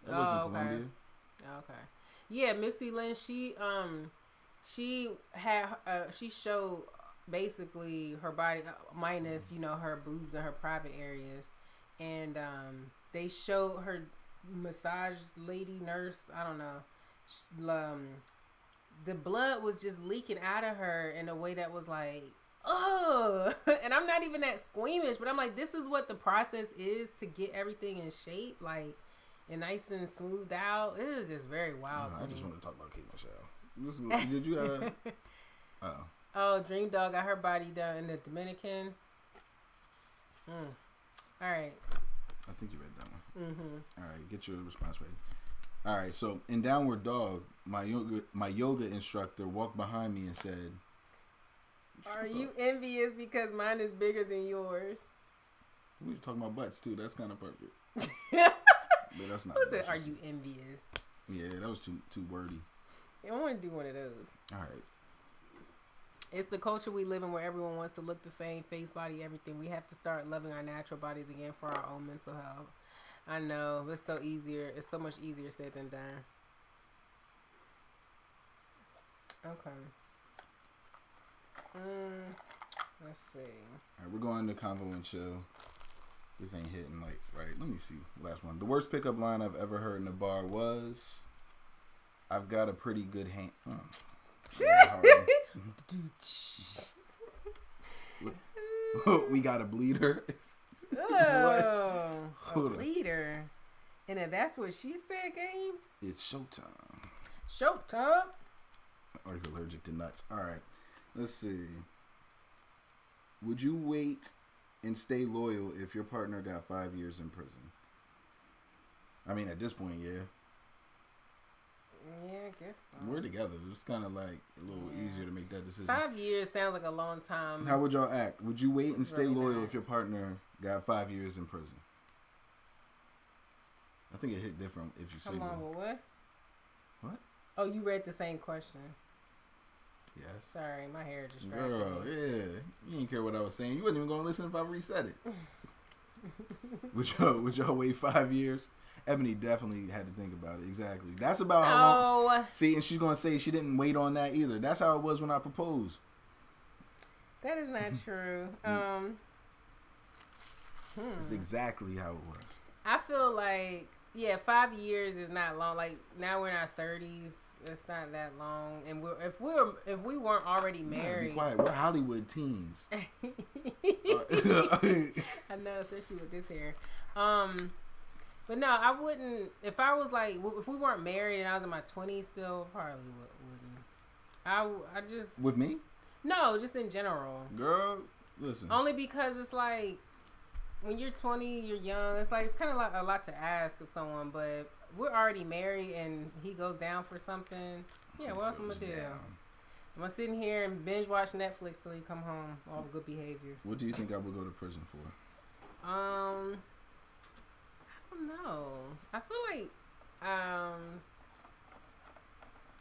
That wasn't Colombia. Okay. Yeah, Missy Lynn, she showed basically her body minus, her boobs and her private areas. And they showed her massage lady nurse, I don't know. The blood was just leaking out of her in a way that was like, oh, and I'm not even that squeamish, but I'm like, this is what the process is to get everything in shape, like, and nice and smoothed out. It is just very wild. I just want to talk about Kate Michelle. Did you? Oh, Dream Dog got her body done in the Dominican. All right. I think you read that one. Mm-hmm. All right, get your response ready. All right, so in Downward Dog, my yoga instructor walked behind me and said, "Are you envious because mine is bigger than yours?" We were talking about butts too. That's kind of perfect. But that's not. Who said, "Are you envious?" Yeah, that was too wordy. I want to do one of those. All right. It's the culture we live in where everyone wants to look the same, face, body, everything. We have to start loving our natural bodies again for our own mental health. I know, it's so easier. It's so much easier said than done. Okay. Let's see. All right, we're going to Convo and Chill. This ain't hitting like right. Let me see. Last one. The worst pickup line I've ever heard in a bar was, "I've got a pretty good hand." We got a bleeder. Oh, what? A bleeder. And then that's what she said, game? It's showtime. Showtime? Are you allergic to nuts? All right. Let's see. Would you wait and stay loyal if your partner got 5 years in prison? I mean, at this point, yeah. Yeah, I guess so. We're together. It's kind of like a little easier to make that decision. 5 years sounds like a long time. How would y'all act? Would you wait and stay loyal if your partner got 5 years in prison? I think it hit different if you say what? What? Oh, you read the same question. Yes. Sorry, my hair distracted Girl, me. yeah. You didn't care what I was saying. You wasn't even going to listen if I reset it. Would y'all wait 5 years? Ebony definitely had to think about it. Exactly. That's about how long. See, and she's going to say she didn't wait on that either. That's how it was when I proposed. That is not true. That's exactly how it was. I feel like, 5 years is not long. Like, now we're in our 30s. It's not that long. And if we weren't already married. Be quiet. We're Hollywood teens. I know, especially with this hair. But no, I wouldn't. If I was like, if we weren't married and I was in my 20s still, probably wouldn't. I just. With me? No, just in general. Girl, listen. Only because it's like, when you're 20, you're young. It's like, it's kind of like a lot to ask of someone, but we're already married and he goes down for something. Yeah, what else I'm going to do? I'm going to sit in here and binge watch Netflix till he come home. All good behavior. What do you think I would go to prison for? I don't know. I feel like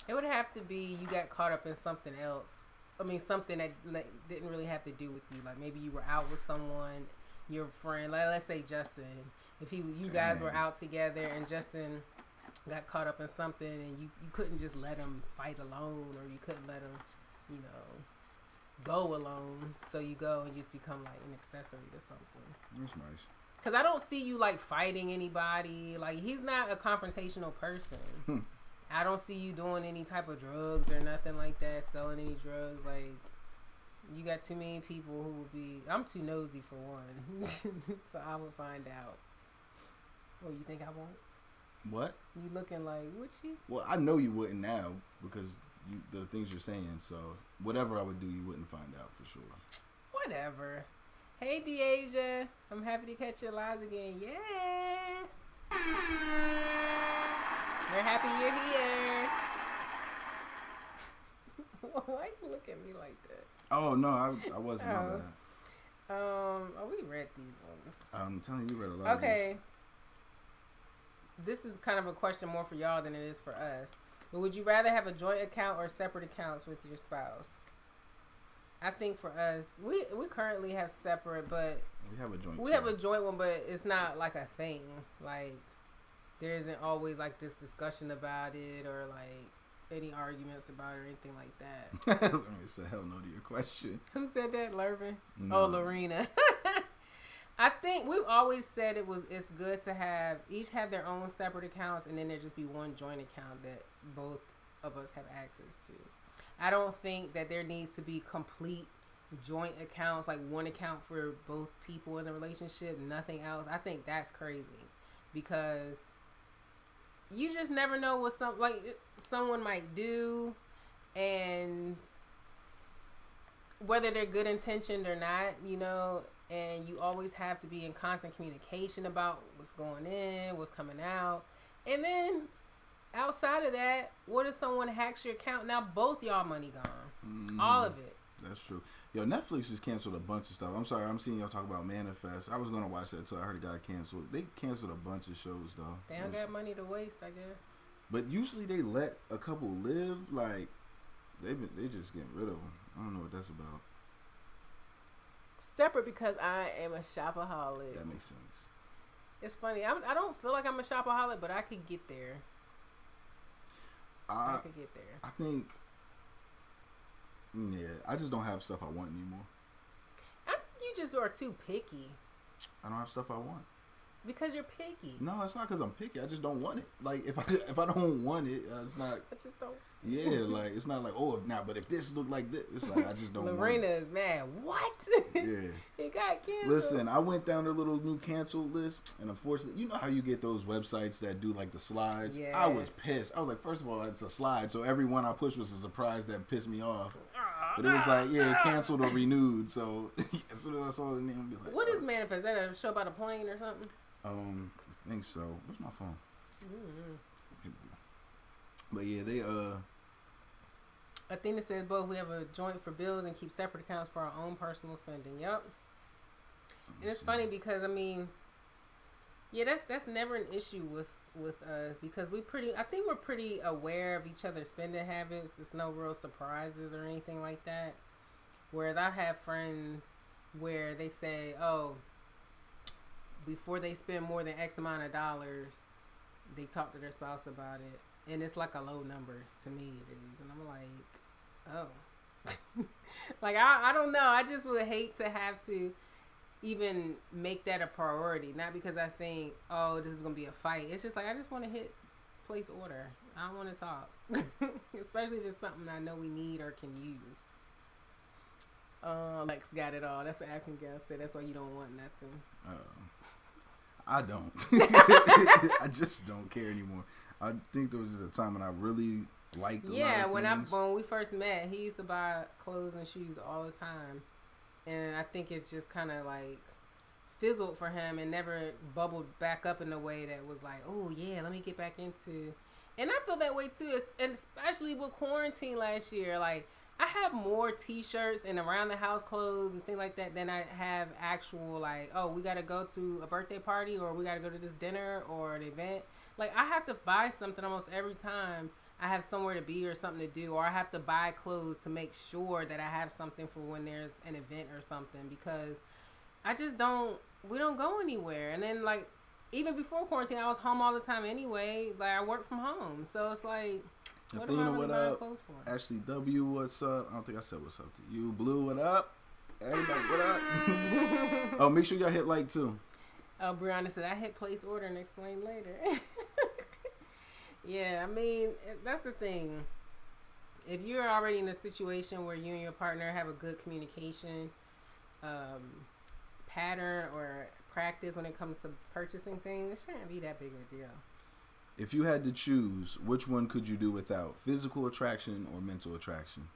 it would have to be you got caught up in something else. I mean, something that didn't really have to do with you. Like maybe you were out with someone, your friend. Like let's say Justin. If you guys were out together and Justin got caught up in something and you couldn't just let him fight alone, or you couldn't let him, go alone. So you go and just become like an accessory to something. That's nice. Because I don't see you, like, fighting anybody. Like, he's not a confrontational person. I don't see you doing any type of drugs or nothing like that, selling any drugs. Like, you got too many people who would be... I'm too nosy, for one. So I would find out. Oh, you think I won't? What? You looking like, would you? Well, I know you wouldn't now because the things you're saying. So whatever I would do, you wouldn't find out for sure. Whatever. Hey, Deasia. I'm happy to catch your lives again. Yeah. We're happy you're here. Why you look at me like that? Oh no, I wasn't. My Oh. bad. We read these ones. I'm telling you, read a lot. Okay. This is kind of a question more for y'all than it is for us. But would you rather have a joint account or separate accounts with your spouse? I think for us, we currently have separate, but We have a joint. we have a joint one, but it's not like a thing. Like there isn't always like this discussion about it or like any arguments about it or anything like that. Let me say hell no to your question. Who said that, Lervin? No. Oh, Lorena. I think we've always said it's good to have each have their own separate accounts and then there just be one joint account that both of us have access to. I don't think that there needs to be complete joint accounts, like one account for both people in a relationship, nothing else. I think that's crazy because you just never know what someone might do, and whether they're good intentioned or not, you know. And you always have to be in constant communication about what's going in, what's coming out. And then outside of that, what if someone hacks your account? Now both y'all money gone. All of it. That's true. Yo, Netflix just canceled a bunch of stuff. I'm sorry, I'm seeing y'all talk about Manifest. I was going to watch that until I heard it got canceled. They canceled a bunch of shows, though. They don't got money to waste, I guess. But usually they let a couple live. Like, they just getting rid of them. I don't know what that's about. Separate because I am a shopaholic. That makes sense. It's funny. I don't feel like I'm a shopaholic, but I could get there. I could get there. I think, yeah, I just don't have stuff I want anymore. I think you just are too picky. I don't have stuff I want. Because you're picky. No, it's not because I'm picky. I just don't want it. Like, if I don't want it, it's not. I just don't. Yeah, like, it's not like, oh, but if this looked like this, it's like, I just don't Lorena want it. is mad. What? Yeah. It got canceled. Listen, I went down their little new canceled list, and unfortunately, you know how you get those websites that do, like, the slides? Yes. I was pissed. I was like, first of all, it's a slide, so every one I pushed was a surprise that pissed me off. But it was like, yeah, canceled or renewed, so as soon as I saw the name, I'd be like, what is Manifest? Is that a show about a plane or something? I think so. Where's my phone? Mm-hmm. But yeah, they A thing that says both we have a joint for bills and keep separate accounts for our own personal spending. Yep. And it's funny because I mean, yeah, that's never an issue with us because I think we're pretty aware of each other's spending habits. It's no real surprises or anything like that. Whereas I have friends where they say, oh, before they spend more than X amount of dollars, they talk to their spouse about it. And it's like a low number. To me, it is. And I'm like, oh. Like, I don't know. I just would hate to have to even make that a priority. Not because I think, oh, this is going to be a fight. It's just like, I just want to hit place order. I don't want to talk. Especially if it's something I know we need or can use. Lex got it all. That's what African Gal said. That's why you don't want nothing. I don't. I just don't care anymore. I think there was just a time when I really liked a lot of when we first met, he used to buy clothes and shoes all the time. And I think it's just kind of like fizzled for him and never bubbled back up in a way that was like, oh yeah, let me get back into. And I feel that way too, and especially with quarantine last year. Like, I have more t-shirts and around the house clothes and things like that than I have actual, like, oh, we got to go to a birthday party or we got to go to this dinner or an event. Like, I have to buy something almost every time I have somewhere to be or something to do, or I have to buy clothes to make sure that I have something for when there's an event or something, because we don't go anywhere. And then, like, even before quarantine, I was home all the time anyway. Like, I work from home. So it's like, what am I really buying clothes for? Ashley W, what's up? I don't think I said what's up to you. Blue, what up? Everybody, what up? Oh, make sure y'all hit like too. Oh, Brianna said, I hit place order and explain later. Yeah, I mean, that's the thing. If you're already in a situation where you and your partner have a good communication pattern or practice when it comes to purchasing things, it shouldn't be that big of a deal. If you had to choose, which one could you do without? Physical attraction or mental attraction?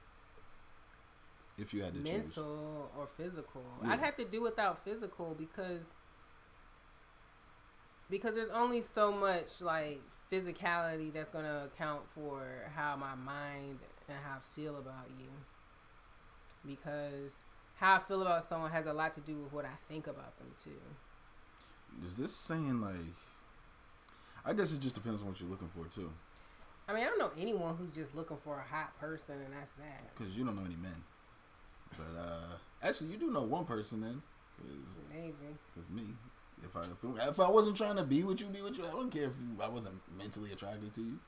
If you had to choose. Mental or physical? Yeah. I'd have to do without physical because there's only so much, like, physicality that's going to account for how my mind and how I feel about you. because how I feel about someone has a lot to do with what I think about them too. Is this saying like? I guess it just depends on what you're looking for too. I mean, I don't know anyone who's just looking for a hot person and that's that. Because you don't know any men. But actually, you do know one person then. Maybe. Because me, if I wasn't trying to be with you, I wouldn't care if I wasn't mentally attracted to you.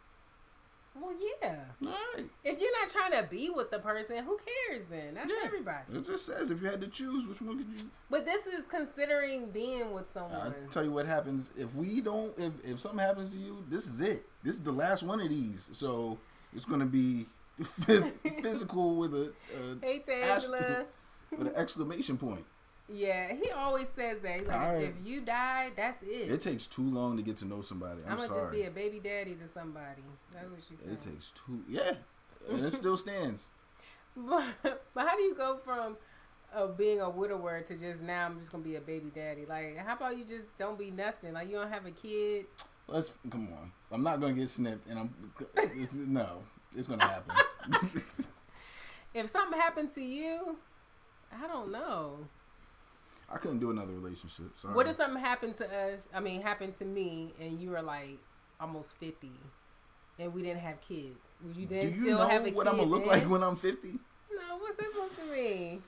Well, yeah. All right. If you're not trying to be with the person, who cares then? That's everybody. It just says if you had to choose, which one could you? But this is considering being with someone. I'll tell you what happens if if something happens to you, this is it. This is the last one of these. So it's gonna be physical with a hey, Tangela. with an exclamation point. Yeah, he always says that. He's like, right. if you die, that's it. It takes too long to get to know somebody. I'm gonna sorry. just be a baby daddy to somebody. That's what she said. It takes and it still stands. But how do you go from being a widower to just now I'm just gonna be a baby daddy? Like, how about you just don't be nothing? Like, you don't have a kid. Come on. I'm not gonna get snipped, and it's gonna happen. If something happened to you, I don't know. I couldn't do another relationship. Sorry. What if something happened to us? I mean, happened to me, and you were like almost 50, and we didn't have kids. Would you then still have a kid? Do you know what I'm gonna look like when I'm 50? No, what's that supposed to mean?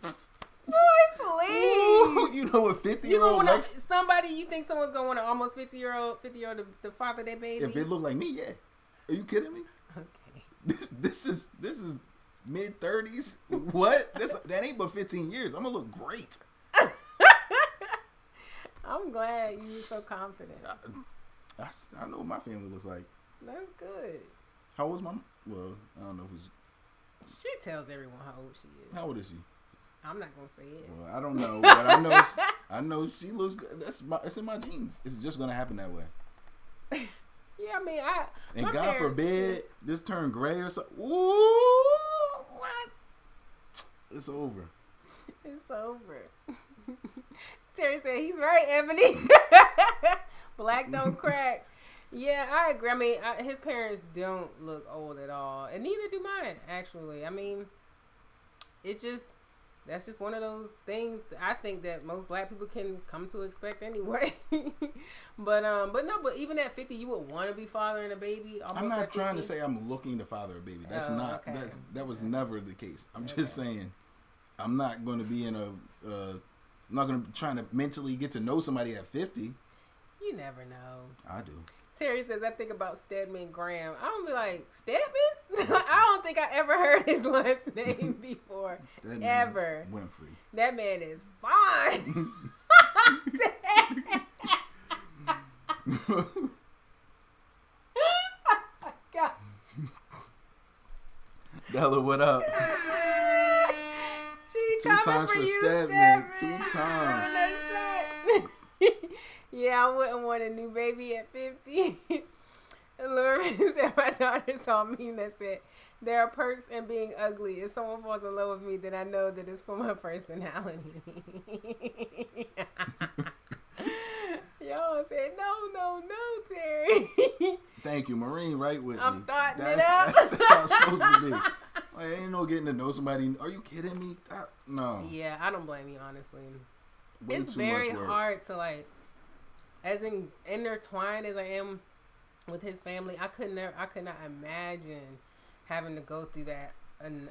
Boy, please. Ooh, you know what 50-year-old looks? Somebody you think someone's gonna want an almost 50-year-old to father their baby? If it looked like me, yeah. Are you kidding me? Okay. This is mid-30s. What? That ain't but 15 years. I'm gonna look great. I'm glad you were so confident. I know what my family looks like. That's good. How old is my? Well, I don't know if it's. She tells everyone how old she is. How old is she? I'm not gonna say it. Well, I don't know, but I know she looks good. It's in my genes. It's just gonna happen that way. Yeah, I mean, and God forbid this turn gray or something. Ooh, what? It's over. It's over. Terry said he's right, Ebony. Black don't crack. Yeah, I agree. I mean, his parents don't look old at all, and neither do mine. Actually, I mean, that's just one of those things I think that most black people can come to expect anyway. but even at 50, you would want to be fathering a baby. I'm not trying to say I'm looking to father a baby. That's not. Okay. That was never the case. I'm just saying, I'm not going to be in I'm not going to be trying to mentally get to know somebody at 50. You never know. I do. Terry says, I think about Stedman Graham. I don't be like, Stedman? I don't think I ever heard his last name before. Stedman ever. Winfrey. That man is fine. God. Della, what up? She 2 times for you, Stedman. 2 times. Yeah, I wouldn't want a new baby at 50. And Lauren said, my daughter saw a meme that said, there are perks in being ugly. If someone falls in love with me, then I know that it's for my personality. Y'all said, no, Terry. Thank you, Maureen, right with I'm me. thoughting it That's up. how it's supposed to be. Like, ain't no getting to know somebody. Are you kidding me? No. Yeah, I don't blame you, honestly. Way it's too very much work. hard to, like, as intertwined as I am with his family, I could not imagine having to go through that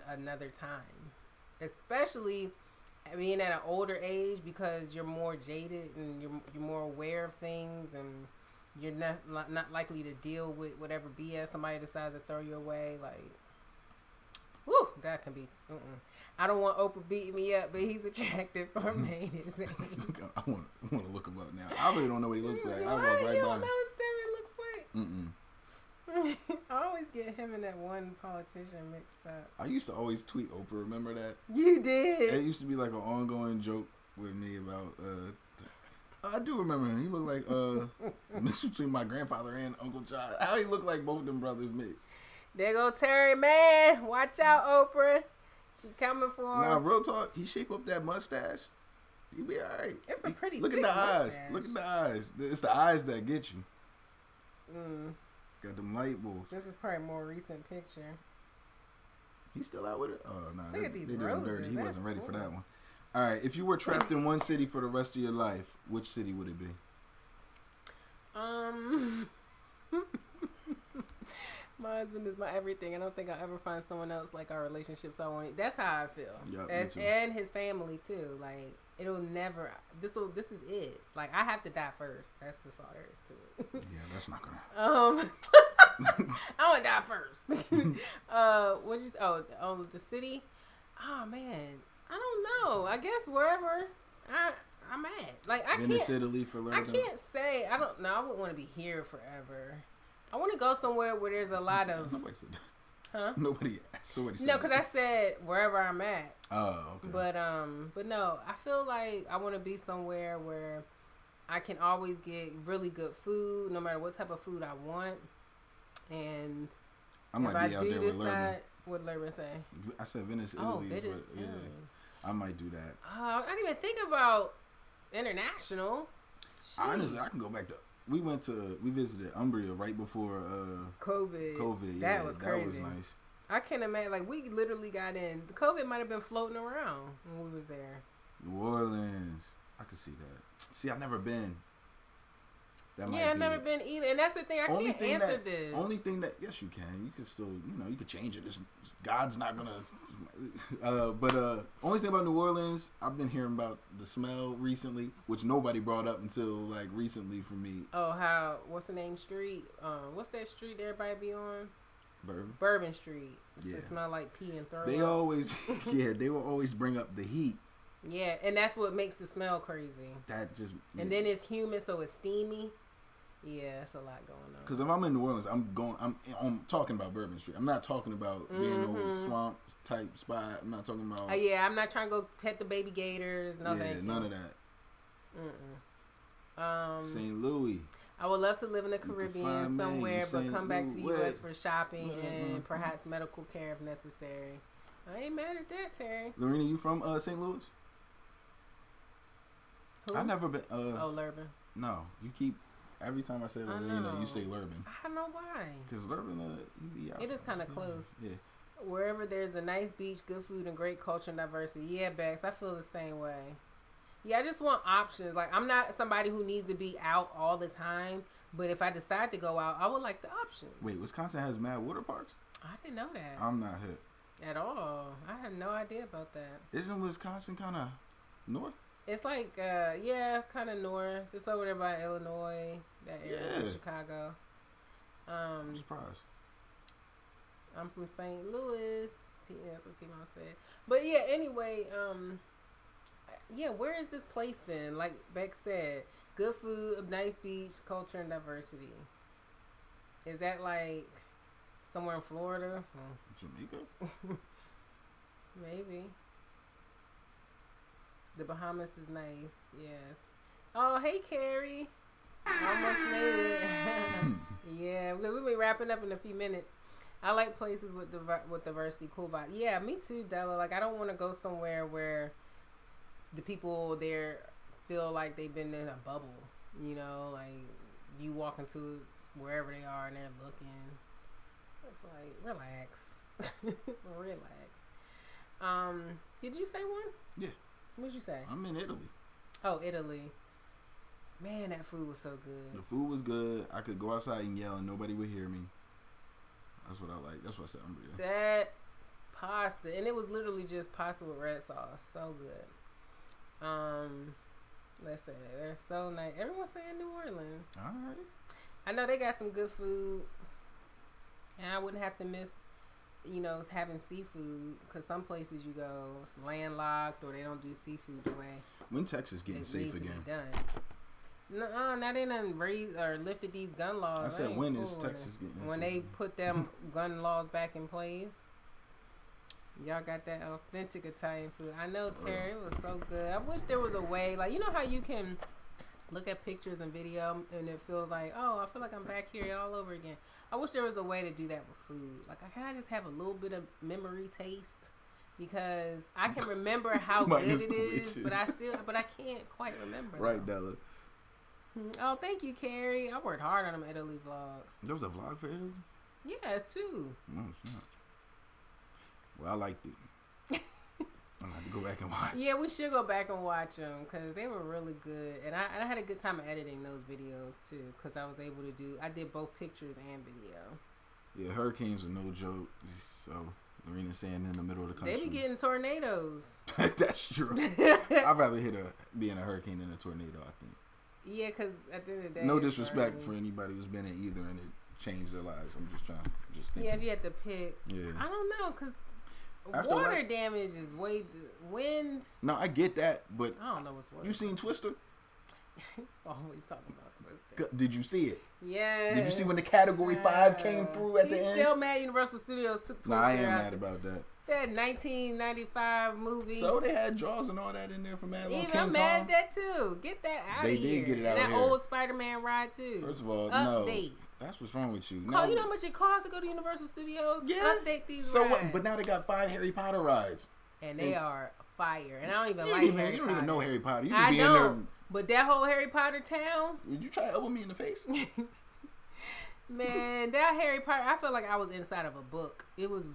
another time, especially being at an older age, because you're more jaded and you're more aware of things, and you're not likely to deal with whatever BS somebody decides to throw your way. Like, whew, that can be. I don't want Oprah beating me up, but he's attractive for me. I want to look him up now. I really don't know what he looks like. I walk right you by. don't know what Stedman looks like? Mm-mm. I always get him and that one politician mixed up. I used to always tweet Oprah. Remember that? You did. It used to be like an ongoing joke with me about. I do remember him. He looked like mix between my grandfather and Uncle John. How he looked like both them brothers mixed. There go Terry, man. Watch out, Oprah. She coming for him. Now, real talk. He shape up that mustache. He be all right. It's a pretty Look at thick the eyes. mustache. Look at the eyes. It's the eyes that get you. Mm. Got them light bulbs. This is probably a more recent picture. He's still out with it? Oh, no. Look at these they did him dirty. roses. He That's wasn't ready for cool. that one. All right. If you were trapped in one city for the rest of your life, which city would it be? My husband is my everything. I don't think I'll ever find someone else like our relationship. So I want. That's how I feel. Yep, me too. And his family too. Like it'll never. This is it. Like I have to die first. That's just all there is to it. Yeah, that's not gonna. I want to die first. What you? Oh, the city. Oh man, I don't know. I guess wherever I'm at. Like I Venice, can't. Italy for I can't say. I don't know. I wouldn't want to be here forever. I want to go somewhere where there's a lot of. Nobody said that. Huh? Somebody said No, because I that. said wherever I'm at. Oh, okay. But no, I feel like I want to be somewhere where I can always get really good food, no matter what type of food I want. And I might be out there with Lurban. What Lurban say? I said Venice, Italy. Oh, Venice. Yeah, I might do that. I didn't even think about international. Honestly, I can go back to. We visited Umbria right before COVID. That was crazy. That was nice. I can't imagine. Like we literally got in. The COVID might have been floating around when we was there. New Orleans. I could see that. See, I've never been. I've never been either. And that's the thing. I can't answer this. Only thing that, yes, you can. You can still, you could change it. God's not going to. But only thing about New Orleans, I've been hearing about the smell recently, which nobody brought up until, like, recently for me. Oh, what's the name street? What's that street everybody be on? Bourbon Street. Yeah. It smell like pee and throw They up. always, they will always bring up the heat. Yeah, and that's what makes the smell crazy. That just. Yeah. And then it's humid, so it's steamy. Yeah, it's a lot going on. Because if I'm in New Orleans, I'm talking about Bourbon Street. I'm not talking about being no swamp type spot. I'm not talking about. I'm not trying to go pet the baby gators. No, yeah, thank you. none of that. St. Louis. I would love to live in the Caribbean somewhere, but come back to the U.S. for shopping and perhaps medical care if necessary. I ain't mad at that, Terry. Lorena, you from St. Louis? Who? I've never been. Lurban. No, you keep. Every time I say Lorena, you say Lurban. I don't know why. Because Lurban, you be out. It is kind of close. Yeah. Wherever there's a nice beach, good food, and great culture and diversity. Yeah, Bex, I feel the same way. Yeah, I just want options. Like, I'm not somebody who needs to be out all the time. But if I decide to go out, I would like the option. Wait, Wisconsin has mad water parks? I didn't know that. I'm not hip. At all. I had no idea about that. Isn't Wisconsin kind of north? It's like, kind of north. It's over there by Illinois, that area, Chicago. I'm surprised. I'm from St. Louis. That's what T-Mom said. But yeah, anyway, where is this place then? Like Beck said, good food, a nice beach, culture, and diversity. Is that like somewhere in Florida? Jamaica? Maybe. The Bahamas is nice, yes. Oh, hey, Carrie. Almost made it. Yeah, we'll be wrapping up in a few minutes. I like places with diversity, cool vibe. Yeah, me too, Della. Like, I don't want to go somewhere where the people there feel like they've been in a bubble. You know, like you walk into wherever they are and they're looking. It's like, relax. Relax. Did you say one? Yeah. What did you say? I'm in Italy. Oh, Italy. Man, that food was so good. The food was good. I could go outside and yell and nobody would hear me. That's what I like. That's what I said. That pasta, and it was literally just pasta with red sauce. So good. Let's say they're so nice. Everyone's saying New Orleans. All right. I know they got some good food, and I wouldn't have to miss, having seafood, because some places you go, it's landlocked or they don't do seafood the way When Texas getting safe again? To be done. No, now they done raised or lifted these gun laws. I said, when is Texas getting when safe? they put them gun laws back in place. Y'all got that authentic Italian food. I know, Terry, it was so good. I wish there was a way, like, you know how you can look at pictures and video and it feels like, oh, I feel like I'm back here all over again. I wish there was a way to do that with food. Like, can I just have a little bit of memory taste? Because I can remember how good it is, but I can't quite remember. Right, Della. Oh, thank you, Carrie. I worked hard on them Italy vlogs. There was a vlog for Italy? Yeah, it's 2. No, it's not. Well, I liked it. I'm gonna have to go back and watch. Yeah, we should go back and watch them because they were really good, and I had a good time editing those videos too because I was able to I did both pictures and video. Yeah, hurricanes are no joke. So Lorena saying in the middle of the country, They be getting tornadoes. That's true. I'd rather be in a hurricane than a tornado. I think. Yeah, because at the end of the day, No disrespect for anybody who's been in either and it changed their lives. I'm just thinking. Yeah, if you had to pick, yeah. I don't know because After water damage is wind. No, I get that, but I don't know what's worse. you seen Twister? Always talking about Twister. Did you see it? Yeah. Did you see when the Category 5 came through at the end? Still mad Universal Studios took Twister. No, I am out mad about that. That 1995 movie. So they had Jaws and all that in there for mad long. I'm mad at that too. Get that out of here. They did get it out and here. that old Spider-Man ride too. First of all, update. No. That's what's wrong with you. You know how much it costs to go to Universal Studios? Yeah. Update these so rides. what? But now they got 5 Harry Potter rides. And they are fire. And I don't even like Harry You don't Potter. even know Harry Potter. You just I be don't. in there. But that whole Harry Potter town. Did you try to elbow me in the face? Man, that Harry Potter, I felt like I was inside of a book. It was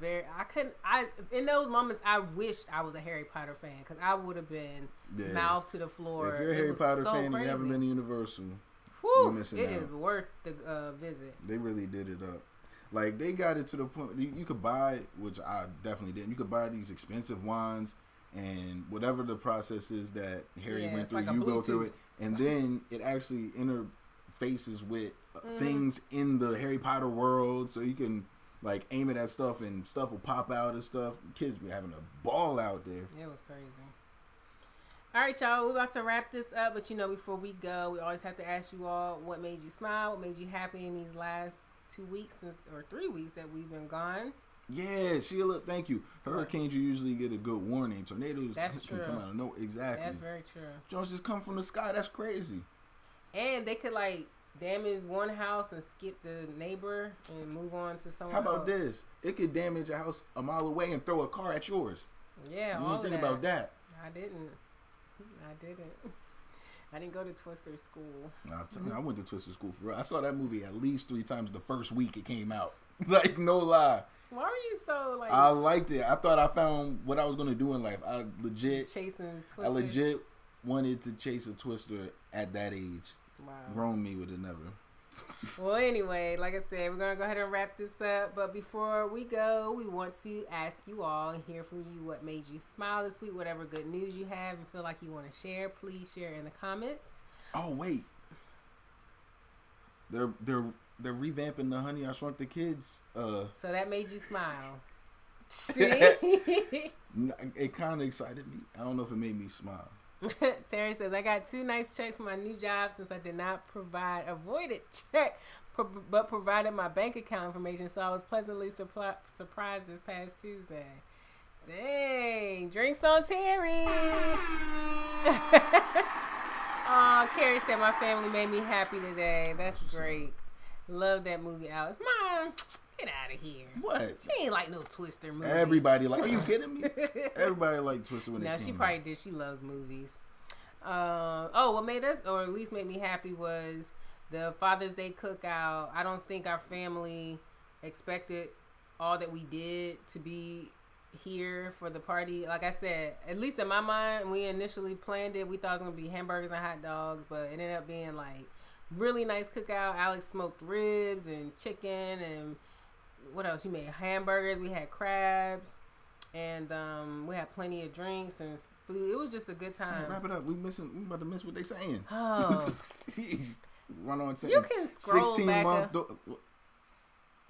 in those moments, I wished I was a Harry Potter fan because I would have been mouth to the floor. If you're a Harry Potter fan and you haven't been to Universal, you're missing out. It is worth the visit. They really did it up. Like, they got it to the point, you could buy, which I definitely didn't, you could buy these expensive wands and whatever the process is that Harry went through, like you go through it. And then it actually interfaces with things in the Harry Potter world, so you can like aim it at stuff and stuff will pop out and stuff. Kids be having a ball out there. It was crazy. All right, y'all, we're about to wrap this up, but before we go, we always have to ask you all what made you smile, what made you happy in these last 2 weeks or 3 weeks that we've been gone. Yeah, Sheila, thank you. Hurricanes, you usually get a good warning. Tornadoes That's can true. come out of nowhere. Exactly. That's very true. Jones just come from the sky. That's crazy. And they could damage one house and skip the neighbor and move on to someone else. How about this? It could damage a house a mile away and throw a car at yours. Yeah, you didn't think about that. I didn't. I didn't go to Twister school. I went to Twister school for real. I saw that movie at least 3 times the first week it came out. Like, no lie. Why were you so I liked it. I thought I found what I was gonna do in life. I legit wanted to chase a Twister at that age. Wow. Grown me would have never. Well, anyway, like I said, we're gonna go ahead and wrap this up. But before we go, we want to ask you all and hear from you what made you smile this week. Whatever good news you have and feel like you want to share, please share in the comments. Oh wait, they're revamping the Honey I Shrunk the Kids. So that made you smile. See? It kind of excited me. I don't know if it made me smile. Terry says, I got 2 nice checks for my new job since I did not provide avoided check, but provided my bank account information. So I was pleasantly surprised this past Tuesday. Dang, drinks on Terry. Oh, Carrie said my family made me happy today. That's great. Love that movie, Alice. Mom, get out of here. What? She ain't like no Twister movie. Everybody like. Are you kidding me? Everybody liked Twister when it came out. No, she probably did. She loves movies. What made us, or at least made me happy, was the Father's Day cookout. I don't think our family expected all that we did to be here for the party. Like I said, at least in my mind, when we initially planned it, we thought it was going to be hamburgers and hot dogs, but it ended up being like really nice cookout. Alex smoked ribs and chicken and what else? She made hamburgers. We had crabs and we had plenty of drinks and food. It was just a good time. Hey, wrap it up. We about to miss what they saying. Oh. Run on You can scroll 16 back month.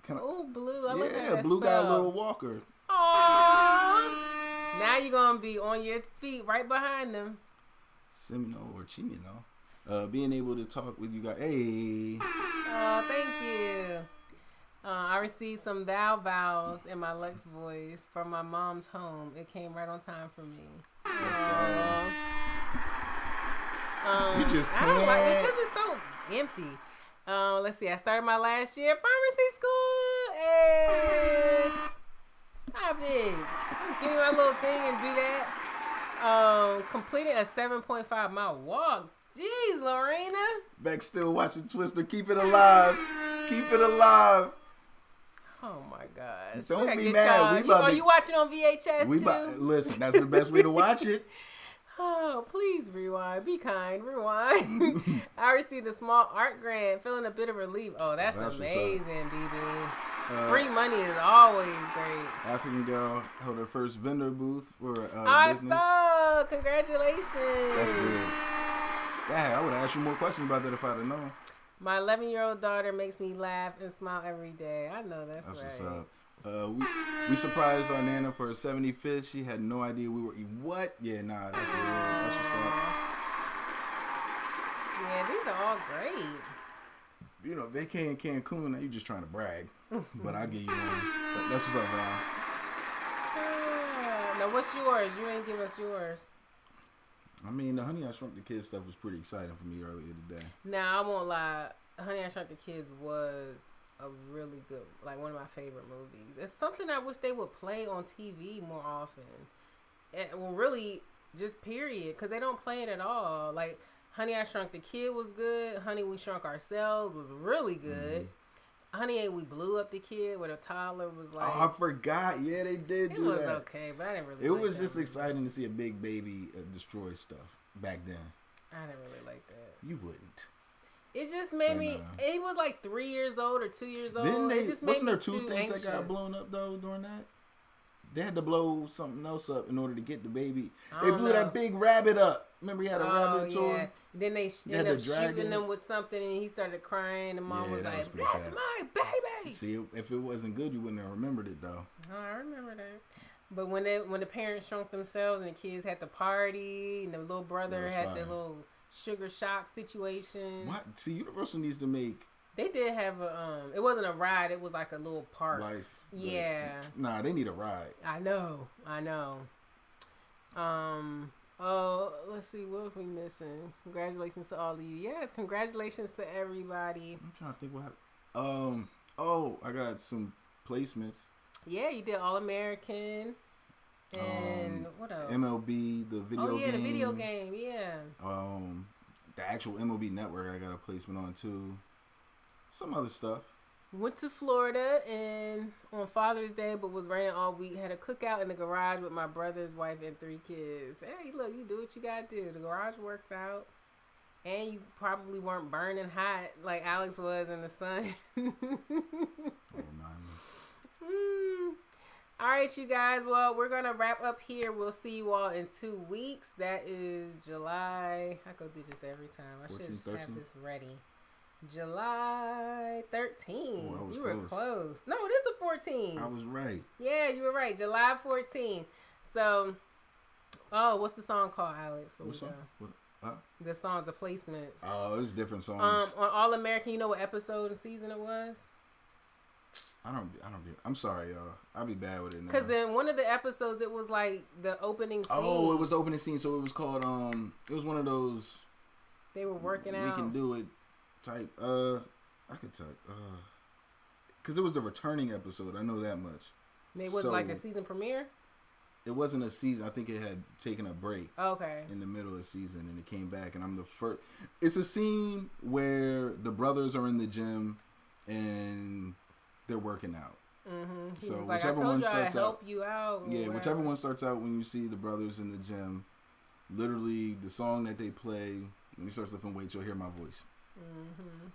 Oh, Blue. I look at that Blue spell. got a little walker. Aww. Now you're going to be on your feet right behind them. Semino or Chimino. Being able to talk with you guys. Hey. Oh, thank you. I received some vows in my Lex voice from my mom's home. It came right on time for me. You just can't. I don't like it because it's so empty. Let's see. I started my last year at pharmacy school. Hey. Stop it. Give me my little thing and do that. Completed a 7.5 mile walk. Jeez, Lorena. Beck still watching Twister. Keep it alive. Keep it alive. Oh my gosh. Don't gotta be get mad. y'all. You watching on VHS too? Listen, that's the best way to watch it. Oh, please rewind. Be kind. Rewind. I received a small art grant, feeling a bit of relief. Oh, that's amazing, BB. Free money is always great. African girl held her first vendor booth for business. I saw. Congratulations. That's good. Yeah, I would have asked you more questions about that if I'd have known. My 11-year-old daughter makes me laugh and smile every day. I know that's right. What's up. We surprised our Nana for her 75th. She had no idea we were. What? Yeah, nah, that's weird. That's what's up. Yeah, these are all great. You know, vacay in Cancun, now you just trying to brag. But I'll give you one. So that's what's up, Val. Now, what's yours? You ain't give us yours. I mean, the Honey I Shrunk the Kids stuff was pretty exciting for me earlier today. Now, I won't lie. Honey I Shrunk the Kids was a really good, like one of my favorite movies. It's something I wish they would play on TV more often. Well, really, just period, because they don't play it at all. Like, Honey I Shrunk the Kid was good. Honey We Shrunk Ourselves was really good. Mm-hmm. Honey We Blew Up the Kid, where the toddler was like... Oh, I forgot. Yeah, they did do that. It was okay, but I didn't really It like was that just movie. exciting to see a big baby destroy stuff back then. I didn't really like that. You wouldn't. It just made me... He was like 3 years old or 2 years old. Didn't they? It just Wasn't made there me two too things anxious. that got blown up though during that? They had to blow something else up in order to get the baby. They blew that big rabbit up. Remember, he had a rabbit toy. Then they ended up shooting him with something, and he started crying. And mom was like, "That's my baby." See, if it wasn't good, you wouldn't have remembered it though. Oh, I remember that. But when the parents shrunk themselves and the kids had the party, and the little brother had the little sugar shock situation. What? See, Universal needs to make. They did have a it wasn't a ride, it was like a little park. Life. Yeah. Nah, they need a ride. I know. Oh, let's see, what was we missing? Congratulations to all of you. Yes, congratulations to everybody. I'm trying to think what happened. Oh, I got some placements. Yeah, you did All American. And what else? MLB, the video game. Oh, yeah, the video game, yeah. The actual MLB network I got a placement on, too. Some other stuff. Went to Florida and on Father's Day, but was raining all week. Had a cookout in the garage with my brother's wife and 3 kids. Hey, look, you do what you got to do. The garage works out. And you probably weren't burning hot like Alex was in the sun. All right, you guys. Well, we're going to wrap up here. We'll see you all in 2 weeks. That is July. I go do this every time. I should just have this ready. July 13th. Oh, you were close. No, it is the 14th. I was right. Yeah, you were right. July 14th. So, what's the song called, Alex? What song? The song, the placements. Oh, it's different songs. On All American, you know what episode and season it was? I'm sorry, y'all. I'll be bad with it now. Because then one of the episodes, it was like the opening scene. Oh, it was the opening scene. So it was called, it was one of those. They were working out. We can do it type. I could type. Because it was the returning episode. I know that much. It was like a season premiere? It wasn't a season. I think it had taken a break. Okay. In the middle of the season, and it came back, and I'm the first. It's a scene where the brothers are in the gym, and they're working out. Mm-hmm. He so was like, whichever I told one you starts I'd help you out. Yeah, whichever one starts out when you see the brothers in the gym, literally the song that they play when he starts lifting weights, you'll hear my voice. Mm-hmm.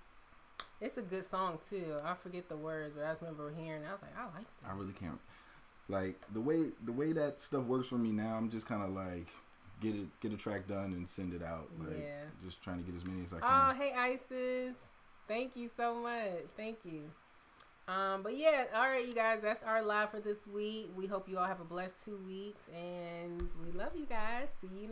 It's a good song too. I forget the words, but I just remember hearing it. I was like, I like this. I really can't. Like the way that stuff works for me now, I'm just kind of like get a track done and send it out. Like just trying to get as many as I can. Oh, hey Isis, thank you so much. Thank you. But yeah, all right, you guys, that's our live for this week. We hope you all have a blessed 2 weeks, and we love you guys. See you.